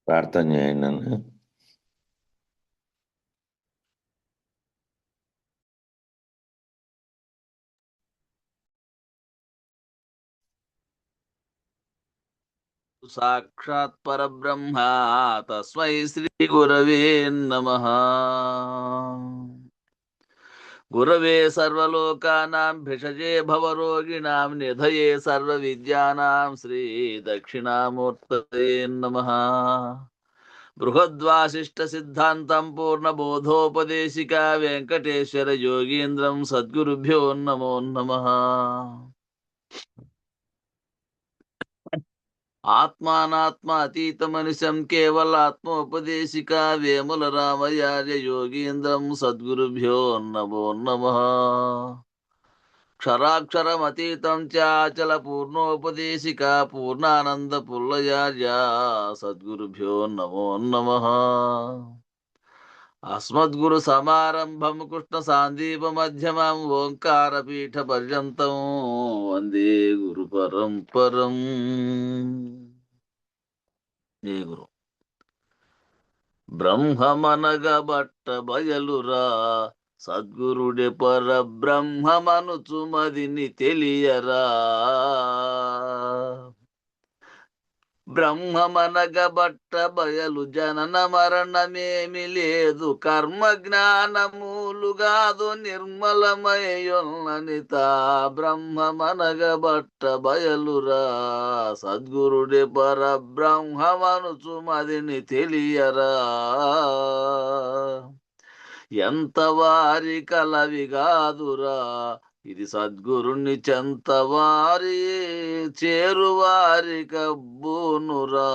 ప్రార్థన చేయండి అన్న. సాక్షాత్ పరబ్రహ్మ తస్మై శ్రీ గురవే నమః. గురవే సర్వలోకానాం భిషజే భవరోగిణాం నిధయే సర్వ విద్యానాం శ్రీ దక్షిణామూర్తయే నమః. బృహద్వాసిష్ట సిద్ధాంతం పూర్ణబోధోపదేశిక వెంకటేశ్వర యోగీంద్రం సద్గురుభ్యో నమో నమః. ఆత్మానాత్మ అతీతమనిశం కేవలాత్మోపదేశిక వేముల రామయార్య యోగీంద్రం సద్గురుభ్యో నమో నమః. క్షరాక్షరమతీతం చాచల పూర్ణోపదేశిక పూర్ణానంద పుల్లయార్య సద్గురుభ్యో నమో నమః. అస్మద్గురు సమారంభం కృష్ణ సాందీప మధ్యమం ఓంకార పీఠ పర్యంతం వందే గురు పరంపరం. ఏ గురు బ్రహ్మమనగ బట్ట బయలురా సద్గురుడే పర బ్రహ్మమనుచుమదిని తెలియరా. బ్రహ్మమనగ బట్ట బయలు జనన మరణమేమి లేదు, కర్మ జ్ఞానమూలుగాదు నిర్మలమయ్యున్ననిత. బ్రహ్మమనగ బట్ట బయలురా సద్గురుడే పర బ్రహ్మమనుచుమదిని తెలియరా. ఎంత వారి కలవిగాదురా ఇది సద్గురుని చెంతవారి చేరువారి కబ్బునురా.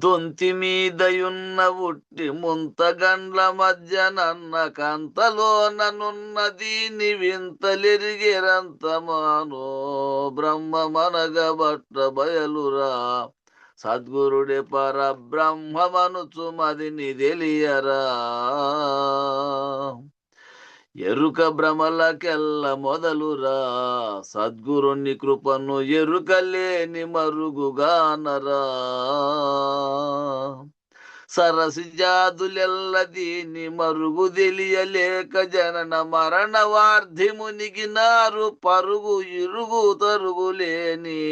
దొంతి మీదయున్న ఉట్టి ముంతగండ్ల మధ్య నన్న కంతలోననున్న దీని వింతలెరిగిరంతమానో. బ్రహ్మమనగ బట్ట బయలురా సద్గురుడే పర బ్రహ్మమనుచుమదిని తెలియరా. ఎరుక భ్రమలకెల్ల మొదలురా సద్గురుని కృపను ఎరుకలేని మరుగుగానరా. సరసి జాదులెల్ల దీని మరుగు తెలియలేక జనన మరణ వార్ధి మునిగినారు పరుగు ఇరుగు తరుగులేని.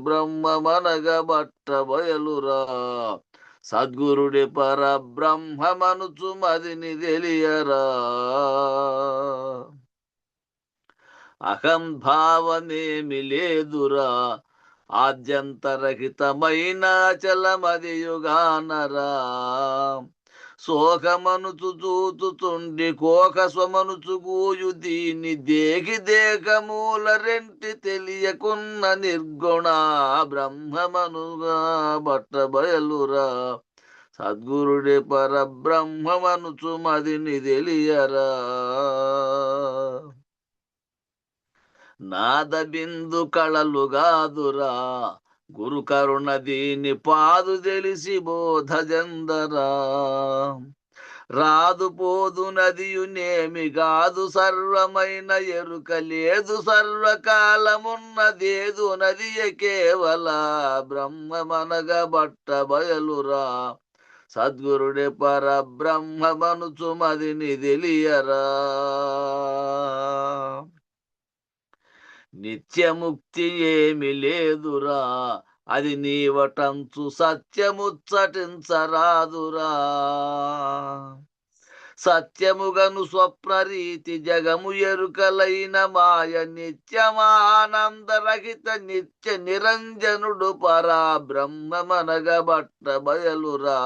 బ్రహ్మమనగ బట్ట బయలురా సద్గురుడి పర బ్రహ్మమనుచుమదిని తెలియరా. అహం భావమేమి లేదురా ఆద్యంతరహితమైన చలమదియుగానరా. శోకమనుచు చూచుచుండి కోక స్వమనుచు గూయు దీని దేహి దేహమూల రెంటి తెలియకున్న నిర్గుణ. బ్రహ్మమనుగా బట్ట బయలురా సద్గురుడే పర బ్రహ్మమనుచుమదిని తెలియరా. నాద బిందు కళలుగాదురా గురు కరుణ దీని పాదు తెలిసి బోధ జందరా. రాదు పోదు నదియునేమి గాదు సర్వమైన ఎరుక లేదు సర్వకాలమున్నదేదు నదియ కేవల. బ్రహ్మమనగ బట్ట బయలురా సద్గురుడే పర బ్రహ్మమనుచుమదిని తెలియరా. నిత్యముక్తి ఏమి లేదురా అది నీవటంచు సత్యముచ్చటించరాదురా. సత్యముగను స్వప్నరీతి జగము ఎరుకలైన మాయ నిత్యమానందరహిత నిత్య నిరంజనుడు పరా. బ్రహ్మమనగ బట్ట బయలురా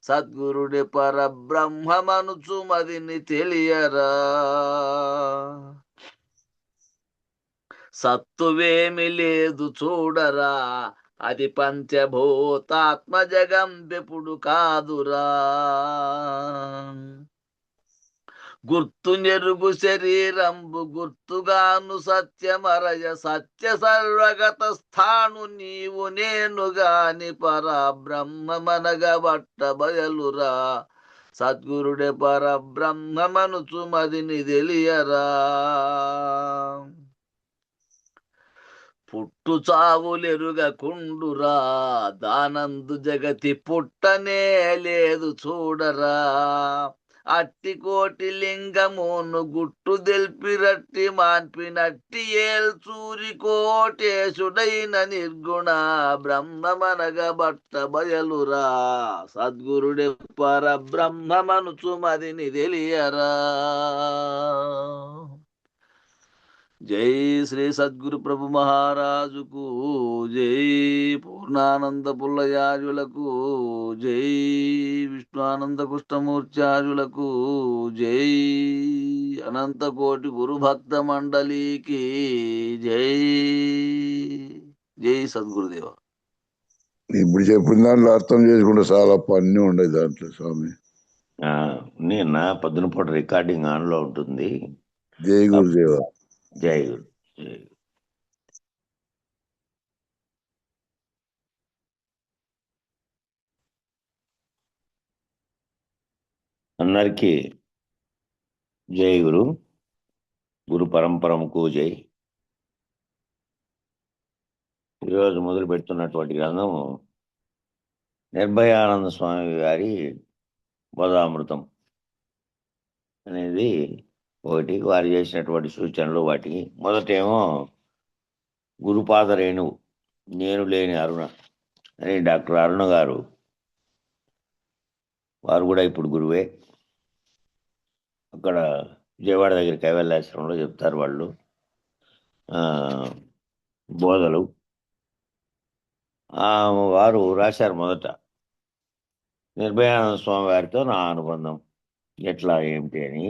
సద్గురుడి పర బ్రహ్మమనుచుమదిని తెలియరా. సత్తువేమి లేదు చూడరా అది పంచభూతాత్మ జగంబెపుడు కాదురా. గుర్తు నెరుగు శరీరంబు గుర్తుగాను సత్యమరయ సత్య సర్వగత స్థాను నీవు నేను గాని పర. బ్రహ్మమనగ బట్ట బయలురా సద్గురుడే పర బ్రహ్మమనుచుమదిని తెలియరా. పుట్టు చావులెరుగకుండురా, దానందు జగతి పుట్టనే లేదు చూడరా. అట్టి కోటి లింగమును గుట్టు దెల్పిరట్టి మాన్పినట్టి ఏల్చూరి కోటేశుడైన నిర్గుణ బ్రహ్మమనగ బట్ట బయలురా. సద్గురుడే పరబ్రహ్మమనుచు మదిని తెలియరా. జై శ్రీ సద్గురు ప్రభు మహారాజుకు జై. పూర్ణానంద పుల్లయాజులకు జై. విష్ణుఆనంద కృష్ణమూర్త్యాజులకు జై. అనంత కోటి గురు భక్త మండలికి జై. జై సద్గురుదేవ. ఇప్పుడు చెప్పిన దాంట్లో అర్థం చేసుకుంటే చాలా అన్నీ ఉండేది దాంట్లో స్వామి. నిన్న పొద్దున పూట రికార్డింగ్ ఆన్లో ఉంటుంది. జై గురుదేవ. జై గురు. జై గురు. అందరికీ జై గురు. గురు పరంపరముకు జై. ఈరోజు మొదలు పెడుతున్నటువంటి గ్రంథం నిర్భయానంద స్వామి గారి బోధామృతం అనేది ఒకటి. వారు చేసినటువంటి సూచనలు వాటికి మొదటేమో గురుపాద రేణువు నేను లేని అరుణ అని డాక్టర్ అరుణ గారు, వారు కూడా ఇప్పుడు గురువే, అక్కడ విజయవాడ దగ్గర కైవల్యాశ్రమంలో చెప్తారు వాళ్ళు బోధలు. వారు రాశారు మొదట నిర్భయానంద స్వామి వారితో నా అనుబంధం ఎట్లా ఏమిటి అని.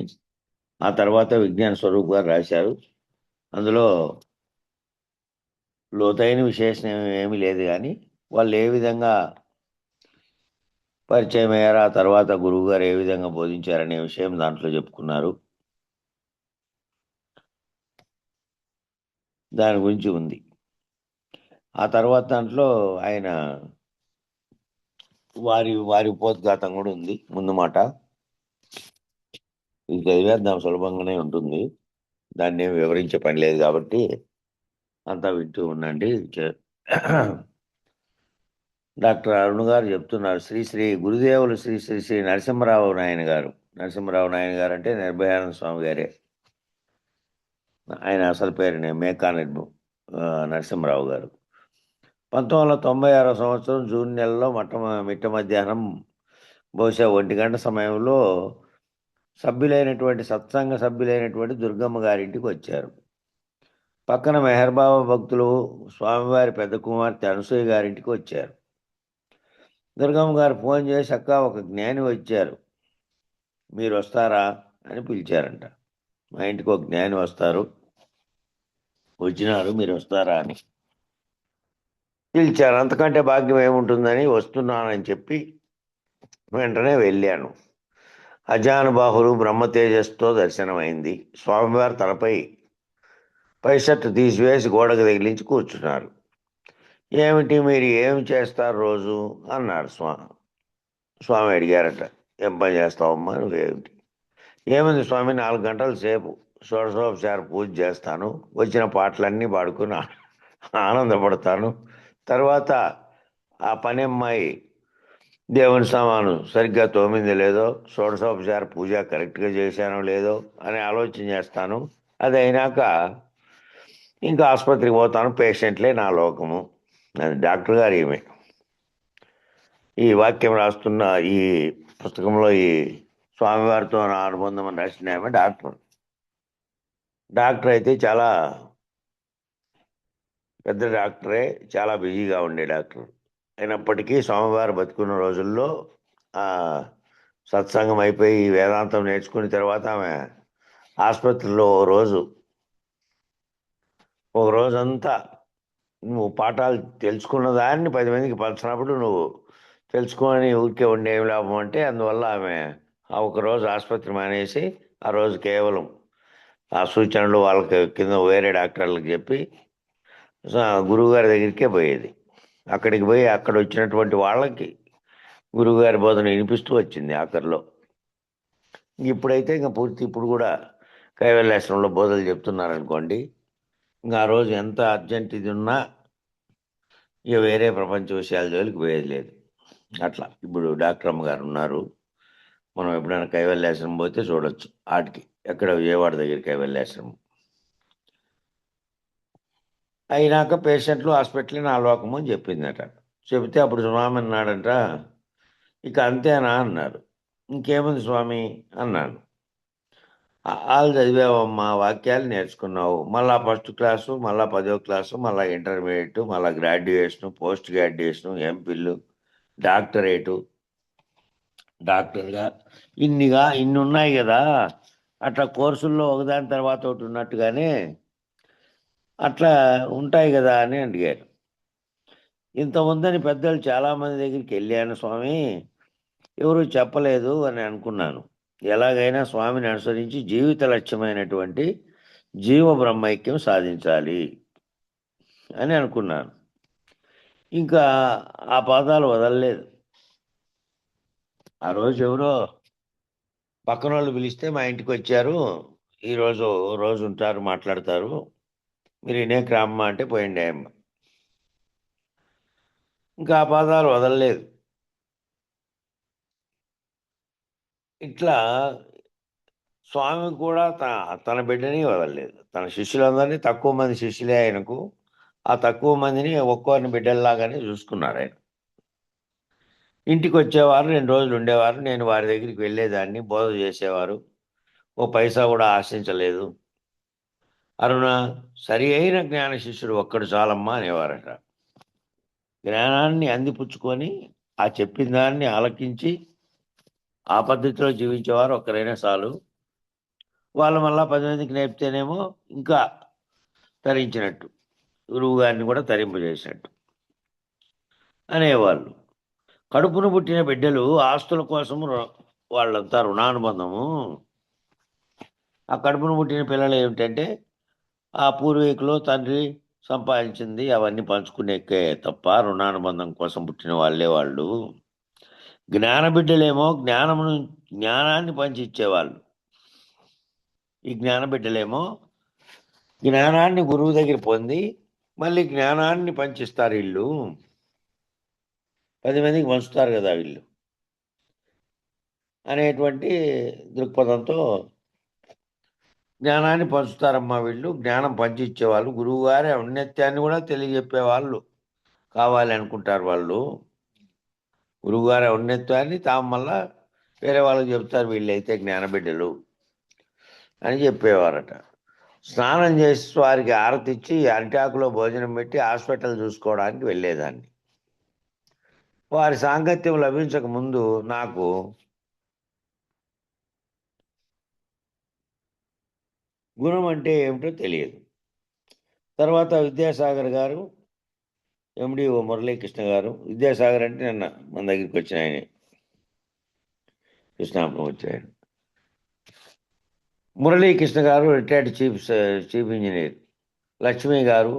ఆ తర్వాత విజ్ఞాన స్వరూప్ గారు రాశారు. అందులో లోతైన విశేషం ఏమీ లేదు, కానీ వాళ్ళు ఏ విధంగా పరిచయం అయ్యారు, ఆ తర్వాత గురువు గారు ఏ విధంగా బోధించారనే విషయం దాంట్లో చెప్పుకున్నారు. దాని గురించి ఉంది. ఆ తర్వాత దాంట్లో ఆయన వారి ఉపోద్ఘాతం కూడా ఉంది. ముందు మాట ఇది చదివేద్దాం, సులభంగానే ఉంటుంది, దాన్ని ఏమి వివరించే పని లేదు కాబట్టి అంతా వింటూ ఉండండి. డాక్టర్ అరుణ్ గారు చెప్తున్నారు, శ్రీ శ్రీ గురుదేవులు శ్రీ శ్రీ శ్రీ నరసింహరావు నాయన గారు. నరసింహరావు నాయన గారు అంటే నిర్భయానంద స్వామి గారే. ఆయన అసలు పేరునే మేకా నరసింహరావు గారు. 1996 సంవత్సరం జూన్ నెలలో మిట్ట మధ్యాహ్నం బహుశా 1 గంట సమయంలో సత్సంగ సభ్యులైనటువంటి దుర్గమ్మ గారింటికి వచ్చారు. పక్కన మెహర్బాబా భక్తులు స్వామివారి పెద్ద కుమార్తె అనసూయ గారింటికి వచ్చారు. దుర్గమ్మ గారు ఫోన్ చేసి, అక్క ఒక జ్ఞాని వచ్చారు, మీరు వస్తారా అని పిలిచారంట. మా ఇంటికి ఒక జ్ఞాని వచ్చినారు, మీరు వస్తారా అని పిలిచారు. అంతకంటే భాగ్యం ఏముంటుందని వస్తున్నానని చెప్పి వెంటనే వెళ్ళాను. అజానుబాహులు బ్రహ్మతేజస్తో దర్శనమైంది. స్వామివారి తలపై పైషర్టు తీసివేసి గోడకు తగిలించి కూర్చున్నారు. ఏమిటి మీరు ఏమి చేస్తారు రోజు అన్నారు స్వామి అడిగారట. ఏం పని చేస్తావమ్మా నువ్వేమిటి? ఏముంది స్వామి, 4 గంటల సేపు షోడశోపచార పూజ చేస్తాను, వచ్చిన పాటలన్నీ పాడుకుని ఆనందపడతాను. తర్వాత ఆ పని అమ్మాయి దేవుని సామాను సరిగ్గా తోమింది లేదో, షోడశోపచార పూజ కరెక్ట్గా చేశానో లేదో అని ఆలోచన చేస్తాను. అది అయినాక ఇంకా ఆసుపత్రికి పోతాను, పేషెంట్లే నా లోకము. అది డాక్టర్ గారు ఈమె. ఈ వాక్యం రాస్తున్న ఈ పుస్తకంలో ఈ స్వామివారితో నా అనుబంధం అని రాసిన ఆమె డాక్టర్ అయితే చాలా పెద్ద డాక్టరే, చాలా బిజీగా ఉండే డాక్టర్. అయినప్పటికీ స్వామివారు బతుకున్న రోజుల్లో సత్సంగం అయిపోయి వేదాంతం నేర్చుకున్న తర్వాత ఆమె ఆసుపత్రిలో ఒక రోజంతా నువ్వు పాఠాలు తెలుసుకున్న దాన్ని 10 మందికి పంచినప్పుడు నువ్వు తెలుసుకొని ఊరికే ఉండే ఏం లాభం అంటే, అందువల్ల ఆమె ఆ ఒకరోజు ఆసుపత్రి మానేసి ఆ రోజు కేవలం ఆ సూచనలు వాళ్ళకి కింద వేరే డాక్టర్లకు చెప్పి గురువుగారి దగ్గరికే పోయేది. అక్కడికి పోయి అక్కడ వచ్చినటువంటి వాళ్ళకి గురువుగారి బోధన వినిపిస్తూ వచ్చింది ఆఖరిలో. ఇప్పుడైతే ఇంకా పూర్తి ఇప్పుడు కూడా కైవల్యాశ్రమంలో బోధలు చెప్తున్నారనుకోండి. ఇంకా ఆ రోజు ఎంత అర్జెంట్ ఇది ఉన్నా ఇక వేరే ప్రపంచ విషయాల జోలికి పోయేది లేదు. అట్లా ఇప్పుడు డాక్టర్ అమ్మగారు ఉన్నారు. మనం ఎప్పుడైనా కైవల్యాశ్రమం పోతే చూడొచ్చు. ఆటికి ఎక్కడ విజయవాడ దగ్గర కైవల్యాశ్రమం అయినాక పేషెంట్లు హాస్పిటల్ నా లోకము అని చెప్పిందట. చెబితే అప్పుడు స్వామి అన్నాడంట, ఇక అంతేనా అన్నారు. ఇంకేముంది స్వామి అన్నాను. వాళ్ళు చదివావమ్మా, వాక్యాలు నేర్చుకున్నావు, మళ్ళా ఫస్ట్ క్లాసు, మళ్ళా 10వ క్లాసు, మళ్ళా ఇంటర్మీడియట్, మళ్ళా graduation, post graduation, MPhil, doctorate, డాక్టర్గా ఇన్ని ఉన్నాయి కదా. అట్లా కోర్సుల్లో ఒకదాని తర్వాత ఒకటి ఉన్నట్టుగానే అట్లా ఉంటాయి కదా అని అడిగారు. ఇంత ఉందని పెద్దలు చాలామంది దగ్గరికి వెళ్ళాను స్వామి, ఎవరు చెప్పలేదు అని అనుకున్నాను. ఎలాగైనా స్వామిని అనుసరించి జీవిత లక్ష్యమైనటువంటి జీవ బ్రహ్మైక్యం సాధించాలి అని అనుకున్నాను. ఇంకా ఆ పాదాలు వదలలేదు. ఆ రోజు ఎవరో పక్కన వాళ్ళు పిలిస్తే మా ఇంటికి వచ్చారు. ఈరోజు రోజు ఉంటారు, మాట్లాడతారు, మీరు ఇనేకి రామ్మ అంటే పోయిండే అమ్మ. ఇంకా ఆ పాదాలు వదలలేదు. ఇట్లా స్వామి కూడా తన బిడ్డని వదలలేదు. తన శిష్యులందరినీ, తక్కువ మంది శిష్యులే ఆయనకు, ఆ తక్కువ మందిని ఒక్కోరిని బిడ్డల్లాగానే చూసుకున్నారు ఆయన. ఇంటికి వచ్చేవారు, 2 రోజులు ఉండేవారు. నేను వారి దగ్గరికి వెళ్ళేదాన్ని, బోధ చేసేవారు. ఓ పైసా కూడా ఆశించలేదు. అరుణ, సరి అయిన జ్ఞాన శిష్యుడు ఒక్కడు చాలమ్మా అనేవారట. జ్ఞానాన్ని అందిపుచ్చుకొని ఆ చెప్పిన దాన్ని ఆలకించి ఆ పద్ధతిలో జీవించేవారు ఒక్కరైనా చాలు. వాళ్ళు మళ్ళా 10 మందికి నేర్పితేనేమో ఇంకా తరించినట్టు, గురువు గారిని కూడా తరింపజేసినట్టు అనేవాళ్ళు. కడుపును పుట్టిన బిడ్డలు ఆస్తుల కోసము వాళ్ళంతా రుణానుబంధము. ఆ కడుపును పుట్టిన పిల్లలు ఏమిటంటే ఆ పూర్వీకులు తండ్రి సంపాదించింది అవన్నీ పంచుకునేకే తప్ప రుణానుబంధం కోసం పుట్టిన వాళ్ళే వాళ్ళు. జ్ఞాన బిడ్డలేమో జ్ఞానాన్ని పంచి ఇచ్చేవాళ్ళు. ఈ జ్ఞాన బిడ్డలేమో జ్ఞానాన్ని గురువు దగ్గర పొంది మళ్ళీ జ్ఞానాన్ని పంచిస్తారు. వీళ్ళు 10 మందికి పంచుతారు కదా వీళ్ళు అనేటువంటి దృక్పథంతో జ్ఞానాన్ని పంచుతారమ్మా వీళ్ళు. జ్ఞానం పంచి ఇచ్చేవాళ్ళు, గురువు గారి ఔన్నత్యాన్ని కూడా తెలియజెప్పేవాళ్ళు కావాలి అనుకుంటారు వాళ్ళు. గురువుగారి ఔన్నత్యాన్ని తాము మళ్ళా వేరే వాళ్ళకి చెప్తారు, వీళ్ళైతే జ్ఞానబిడ్డలు అని చెప్పేవారట. స్నానం చేసి వారికి ఆరతిచ్చి అరిటాకులో భోజనం పెట్టి హాస్పిటల్ చూసుకోవడానికి వెళ్ళేదాన్ని. వారి సాంగత్యం లభించక ముందు నాకు గుణం అంటే ఏమిటో తెలియదు. తర్వాత విద్యాసాగర్ గారు, ఎండిఓ మురళీకృష్ణ గారు, విద్యాసాగర్ అంటే నిన్న మన దగ్గరికి వచ్చిన ఆయన, కృష్ణాపురం వచ్చాయన. మురళీకృష్ణ గారు రిటైర్డ్ చీఫ్ ఇంజనీర్, లక్ష్మి గారు,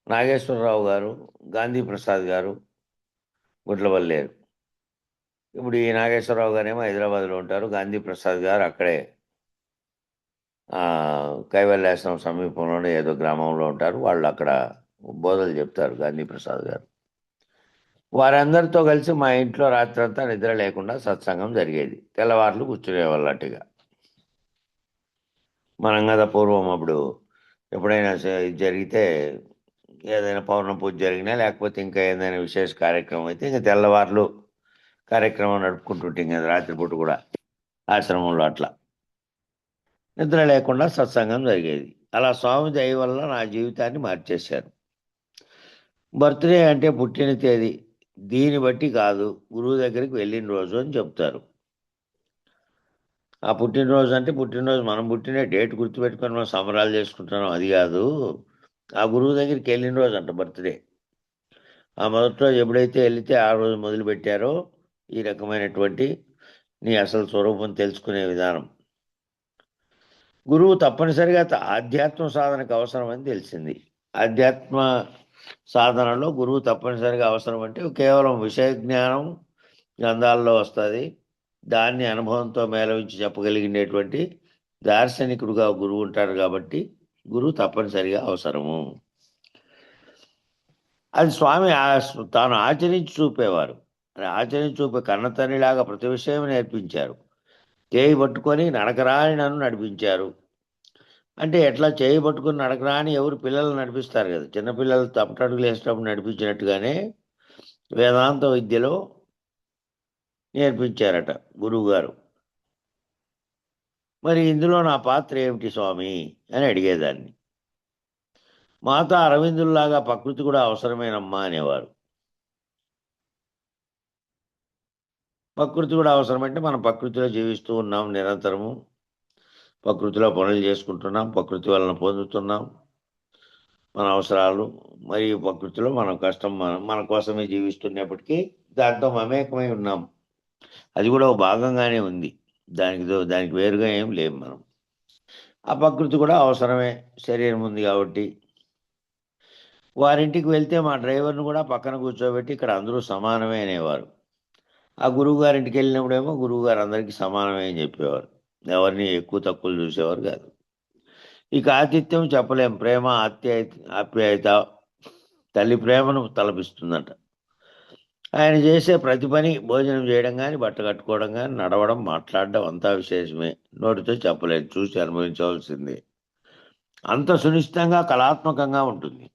నాగేశ్వరరావు గారు, గాంధీ ప్రసాద్ గారు గుట్లవల్లేరు. ఇప్పుడు ఈ నాగేశ్వరరావు గారేమో హైదరాబాద్లో ఉంటారు, గాంధీ ప్రసాద్ గారు అక్కడే కైవల్యాశ్రమం సమీపంలోనే ఏదో గ్రామంలో ఉంటారు. వాళ్ళు అక్కడ బోధలు చెప్తారు, గాంధీ ప్రసాద్ గారు. వారందరితో కలిసి మా ఇంట్లో రాత్రంతా నిద్ర లేకుండా సత్సంగం జరిగేది. తెల్లవార్లు కూర్చునేవాళ్ళు అట్టుగా. మనం కదా పూర్వం అప్పుడు ఎప్పుడైనా ఇది జరిగితే, ఏదైనా పౌర్ణమి పూజ జరిగినా లేకపోతే ఇంకా ఏదైనా విశేష కార్యక్రమం అయితే ఇంకా తెల్లవార్లు కార్యక్రమం నడుపుకుంటుంటాం కదా, రాత్రిపూట కూడా ఆశ్రమంలో. అట్లా నిద్ర లేకుండా సత్సంగం జరిగేది. అలా స్వామి దయ వల్ల నా జీవితాన్ని మార్చేశారు. బర్త్డే అంటే పుట్టిన తేదీ, దీన్ని బట్టి కాదు, గురువు దగ్గరికి వెళ్ళిన రోజు అని చెప్తారు. ఆ పుట్టినరోజు అంటే పుట్టినరోజు మనం పుట్టిన డేట్ గుర్తుపెట్టుకొని మనం సంబరాలు చేసుకుంటున్నాం, అది కాదు. ఆ గురువు దగ్గరికి వెళ్ళిన రోజు అంట బర్త్డే. ఆ మొదటి రోజు ఎప్పుడైతే వెళితే ఆ రోజు మొదలుపెట్టారో ఈ రకమైనటువంటి నీ అసలు స్వరూపం తెలుసుకునే విధానం. గురువు తప్పనిసరిగా ఆధ్యాత్మ సాధనకు అవసరమని తెలిసింది. ఆధ్యాత్మ సాధనలో గురువు తప్పనిసరిగా అవసరం అంటే కేవలం విషయ జ్ఞానం గ్రంథాల్లో వస్తుంది, దాన్ని అనుభవంతో మేళవించి చెప్పగలిగినటువంటి దార్శనికుడుగా గురువు ఉంటారు. కాబట్టి గురువు తప్పనిసరిగా అవసరము. అది స్వామి తాను ఆచరించి చూపేవారు. ఆచరించి చూపే కన్నతల్లిలాగా ప్రతి విషయం నేర్పించారు. చేయి పట్టుకొని నడకరా అని నన్ను నడిపించారు. అంటే ఎట్లా చేయి పట్టుకొని నడకరా అని ఎవరు పిల్లల్ని నడిపిస్తారు కదా! చిన్నపిల్లలు తప్పటడుగులు వేసేటప్పుడు నడిపించినట్టుగానే వేదాంత విద్యలో నేర్పించారట గురువుగారు. మరి ఇందులో నా పాత్ర ఏమిటి స్వామి అని అడిగేదాన్ని. మాతా అరవిందుల్లాగా ప్రకృతి కూడా అవసరమేనమ్మా అనేవారు. ప్రకృతి కూడా అవసరమంటే మనం ప్రకృతిలో జీవిస్తూ ఉన్నాం నిరంతరము. ప్రకృతిలో పనులు చేసుకుంటున్నాం. ప్రకృతి వలన పొందుతున్నాం మన అవసరాలు. మరియు ప్రకృతిలో మనం కష్టం మన కోసమే జీవిస్తున్నప్పటికీ దాంతో మమేకమై ఉన్నాం. అది కూడా ఒక భాగంగానే ఉంది. దానికి వేరుగా ఏం లేము మనం. ఆ ప్రకృతి కూడా అవసరమే, శరీరం ఉంది కాబట్టి. వారింటికి వెళ్తే మా డ్రైవర్‌ని కూడా పక్కన కూర్చోబెట్టి ఇక్కడ అందరూ సమానమే అనేవారు. ఆ గురువుగారింటికి వెళ్ళినప్పుడేమో గురువుగారు అందరికీ సమానమే అని చెప్పేవారు. ఎవరిని ఎక్కువ తక్కువలు చూసేవారు కాదు. ఇక ఆతిథ్యం చెప్పలేం. ప్రేమ, ఆప్యాయత తల్లి ప్రేమను తలపిస్తుందట. ఆయన చేసే ప్రతి పని భోజనం చేయడం గాని, బట్ట కట్టుకోవడం గాని, నడవడం, మాట్లాడడం అంతా విశేషమే. నోటితో చెప్పలేదు. చూసి అనుభవించవలసిందే. అంత సునిశ్చితంగా, కళాత్మకంగా ఉంటుంది.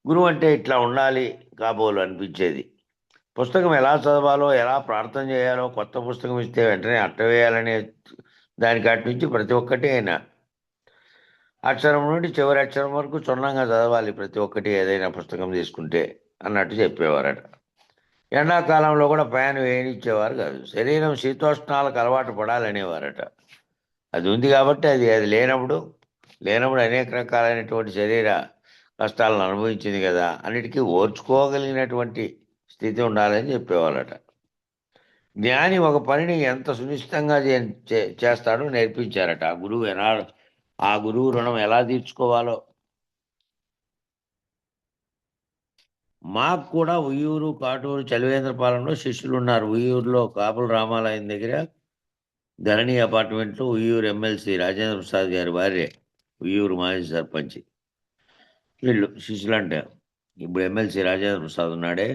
గురువు అంటే ఇట్లా ఉండాలి కాబోలు అనిపించేది. పుస్తకం ఎలా చదవాలో, ఎలా ప్రార్థన చేయాలో, కొత్త పుస్తకం ఇస్తే వెంటనే అట్టవేయాలనే దానికాటి నుంచి ప్రతి ఒక్కటి ఆయన అక్షరం నుండి చివరి అక్షరం వరకు క్షుణ్ణంగా చదవాలి ప్రతి ఒక్కటి ఏదైనా పుస్తకం తీసుకుంటే అన్నట్టు చెప్పేవారట. ఎండాకాలంలో కూడా ఫ్యాన్ వేయనిచ్చేవారు కాదు. శరీరం శీతోష్ణాలకు అలవాటు పడాలనేవారట. అది ఉంది కాబట్టి అది లేనప్పుడు అనేక రకాలైనటువంటి శరీర కష్టాలను అనుభవించింది కదా, అన్నిటికీ ఓర్చుకోగలిగినటువంటి స్థితి ఉండాలని చెప్పేవాళ్ళట. జ్ఞాని ఒక పనిని ఎంత సునిశ్చితంగా చేస్తాడో నేర్పించారట. ఆ గురువు రుణం ఎలా తీర్చుకోవాలో. మాకు కూడా ఉయ్యూరు, కాటూరు, చలివేంద్రపాలెంలో శిష్యులు ఉన్నారు. ఉయ్యూరులో కాపుల రామాలయం దగ్గర ధరణి అపార్ట్మెంట్లో ఉయ్యూరు ఎమ్మెల్సీ రాజేంద్ర ప్రసాద్ గారి భార్య, ఉయ్యూరు మాజీ సర్పంచ్. వీళ్ళు శిష్యులు అంటే ఇప్పుడు ఎమ్మెల్సీ రాజేంద్ర ప్రసాద్ ఉన్నాడే,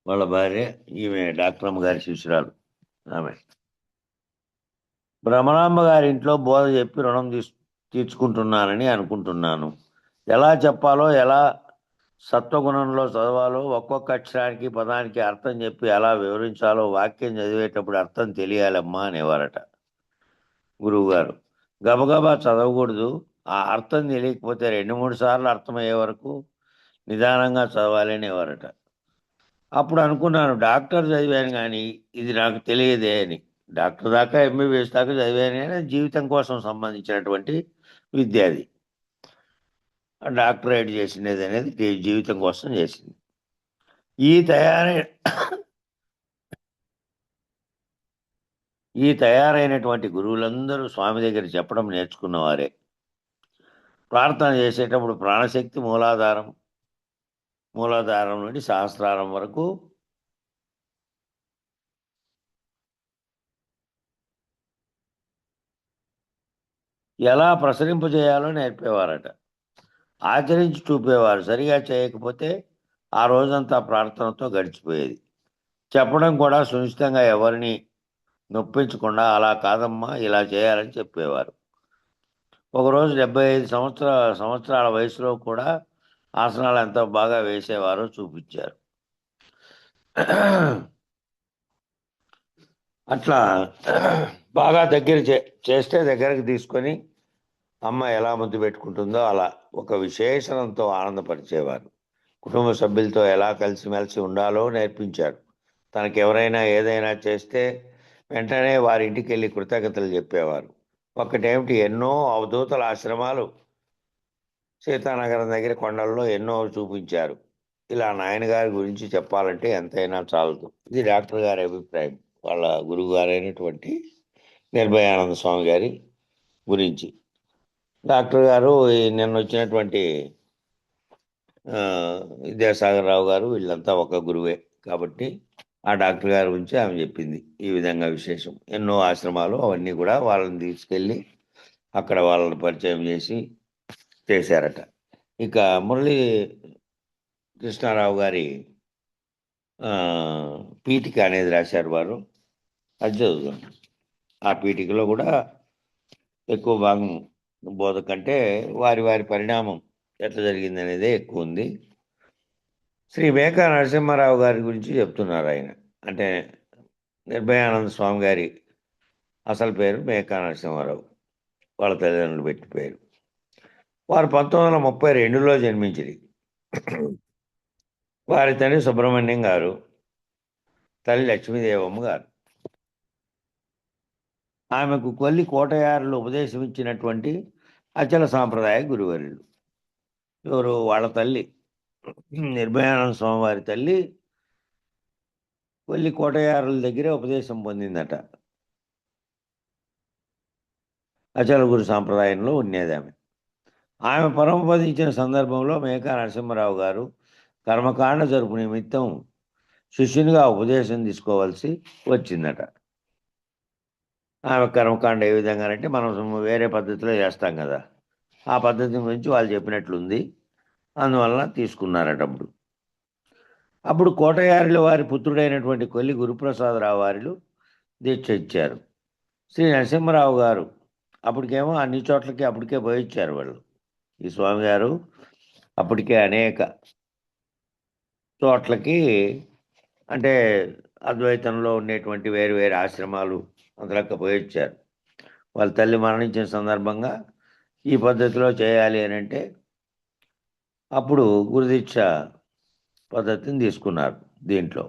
వాళ్ళ భార్య, ఈమె డాక్టర్ అమ్మ గారి శిష్యురాలు. ఆమె భ్రమరాంబ గారి ఇంట్లో బోధ చెప్పి రుణం తీర్చుకుంటున్నానని అనుకుంటున్నాను. ఎలా చెప్పాలో, ఎలా సత్వగుణంలో చదవాలో, ఒక్కొక్క అక్షరానికి పదానికి అర్థం చెప్పి ఎలా వివరించాలో వాక్యం చదివేటప్పుడు అర్థం తెలియాలమ్మా అనేవారట గురువుగారు. గబగబా చదవకూడదు. ఆ అర్థం తెలియకపోతే 2-3 సార్లు అర్థమయ్యే వరకు నిదానంగా చదవాలి అనేవారట. అప్పుడు అనుకున్నాను, డాక్టర్ చదివాను కానీ ఇది నాకు తెలియదే అని. డాక్టర్ దాకా, ఎంబీబీఎస్ దాకా చదివాను కానీ జీవితం కోసం సంబంధించినటువంటి విద్య అది. డాక్టరేట్ చేసినది అనేది జీవితం కోసం చేసింది. ఈ తయారైనటువంటి గురువులందరూ స్వామి దగ్గర చెప్పడం నేర్చుకున్నవారే. ప్రార్థన చేసేటప్పుడు ప్రాణశక్తి మూలాధారం నుండి సహస్రారం వరకు ఎలా ప్రసరింపజేయాలో నేర్పేవారట. ఆచరించి చూపేవారు. సరిగా చేయకపోతే ఆ రోజంతా ప్రార్థనతో గడిచిపోయేది. చెప్పడం కూడా సునిశ్చితంగా ఎవరిని నొప్పించకుండా అలా కాదమ్మా ఇలా చేయాలని చెప్పేవారు. ఒకరోజు 75 సంవత్సరాల వయసులో కూడా ఆసనాలు ఎంత బాగా వేసేవారో చూపించారు. అట్లా బాగా చేస్తే దగ్గరకు తీసుకొని అమ్మ ఎలా ముద్దు పెట్టుకుంటుందో అలా ఒక విశేషణంతో ఆనందపరిచేవారు. కుటుంబ సభ్యులతో ఎలా కలిసిమెలిసి ఉండాలో నేర్పించారు. తనకు ఎవరైనా ఏదైనా చేస్తే వెంటనే వారి ఇంటికి వెళ్ళి కృతజ్ఞతలు చెప్పేవారు. ఒక్కటేమిటి, ఎన్నో అవధూతల ఆశ్రమాలు సీతానగరం దగ్గర కొండల్లో ఎన్నో చూపించారు. ఇలా నాయనగారి గురించి చెప్పాలంటే ఎంతైనా చాలదు. ఇది డాక్టర్ గారి అభిప్రాయం, వాళ్ళ గురువు గారైనటువంటి నిర్భయానంద స్వామి గారి గురించి. డాక్టర్ గారు నిన్న వచ్చినటువంటి విద్యాసాగర్ రావు గారు వీళ్ళంతా ఒక గురువే కాబట్టి ఆ డాక్టర్ గారి గురించి ఆమె చెప్పింది ఈ విధంగా విశేషం. ఎన్నో ఆశ్రమాలు అవన్నీ కూడా వాళ్ళని తీసుకెళ్ళి అక్కడ వాళ్ళని పరిచయం చేశారట. ఇక మురళీ కృష్ణారావు గారి పీఠిక అనేది రాశారు వారు. అది చదువుతాం. ఆ పీఠికలో కూడా ఎక్కువ భాగం బోధ కంటే వారి వారి పరిణామం ఎట్లా జరిగింది అనేదే ఎక్కువ ఉంది. శ్రీ మేకా నరసింహారావు గారి గురించి చెప్తున్నారు ఆయన. అంటే నిర్భయానంద స్వామి గారి అసలు పేరు మేకా నరసింహారావు, వాళ్ళ తల్లిదండ్రులు పెట్టి పేరు. వారు 1932లో జన్మించింది. వారి తండ్రి సుబ్రహ్మణ్యం గారు, తల్లి లక్ష్మీదేవమ్మ గారు. ఆమెకు కొల్లి కోటయారులు ఉపదేశం ఇచ్చినటువంటి అచల సాంప్రదాయ గురువర్యులు. ఎవరు? వాళ్ళ తల్లి నిర్భయానంద స్వామి వారి తల్లి కొల్లి కోటయారుల దగ్గరే ఉపదేశం పొందిందట. అచల గురు సాంప్రదాయంలో ఉండేది ఆమె. ఆమె పరమపదించిన సందర్భంలో మేకా నరసింహారావు గారు కర్మకాండ జరుపు నిమిత్తం శిష్యునిగా ఉపదేశం తీసుకోవాల్సి వచ్చిందట. ఆమె కర్మకాండ ఏ విధంగానంటే మనం వేరే పద్ధతిలో చేస్తాం కదా, ఆ పద్ధతి గురించి వాళ్ళు చెప్పినట్లుంది. అందువలన తీసుకున్నారట. అప్పుడు కోటయారుల వారి పుత్రుడైనటువంటి కొల్లి గురుప్రసాదరావు వారిలు దీక్ష ఇచ్చారు. శ్రీ నరసింహారావు గారు అప్పటికేమో అన్ని చోట్లకి అప్పటికే పోయిచ్చారు వాళ్ళు. ఈ స్వామి గారు అప్పటికే అనేక చోట్లకి, అంటే అద్వైతంలో ఉండేటువంటి వేరు వేరు ఆశ్రమాలు అంతలక్క పోయిచ్చారు. వాళ్ళ తల్లి మరణించిన సందర్భంగా ఈ పద్ధతిలో చేయాలి అని అంటే అప్పుడు గురుదీక్ష పద్ధతిని తీసుకున్నారు. దీంట్లో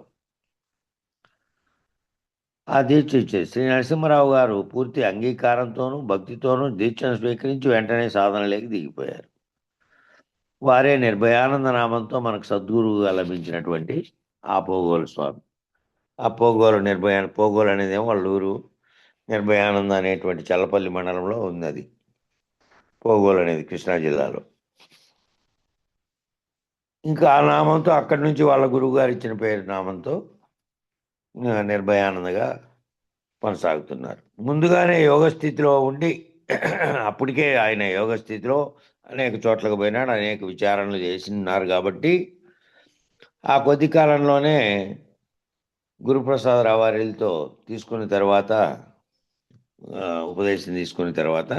ఆ దీక్ష ఇచ్చేది శ్రీ నరసింహారావు గారు పూర్తి అంగీకారంతోనూ భక్తితోనూ దీక్షను స్వీకరించి వెంటనే సాధనలోకి దిగిపోయారు. వారే నిర్భయానంద నామంతో మనకు సద్గురువుగా లభించినటువంటి ఆ పోగోలు స్వామి. ఆ పోగోలు అనేది వాళ్ళ ఊరు. నిర్భయానంద అనేటువంటి చల్లపల్లి మండలంలో ఉంది అది. పోగోలు అనేది కృష్ణా జిల్లాలో. ఇంకా ఆ నామంతో అక్కడి నుంచి వాళ్ళ గురువు గారు ఇచ్చిన పేరు నామంతో నిర్భయానందగా కొనసాగుతున్నారు. ముందుగానే యోగ స్థితిలో ఉండి అప్పటికే ఆయన యోగ స్థితిలో అనేక చోట్లకు పోయినాడు, అనేక విచారణలు చేసినారు. కాబట్టి ఆ కొద్ది కాలంలోనే గురుప్రసాదరావు వారితో తీసుకున్న తర్వాత, ఉపదేశం తీసుకున్న తర్వాత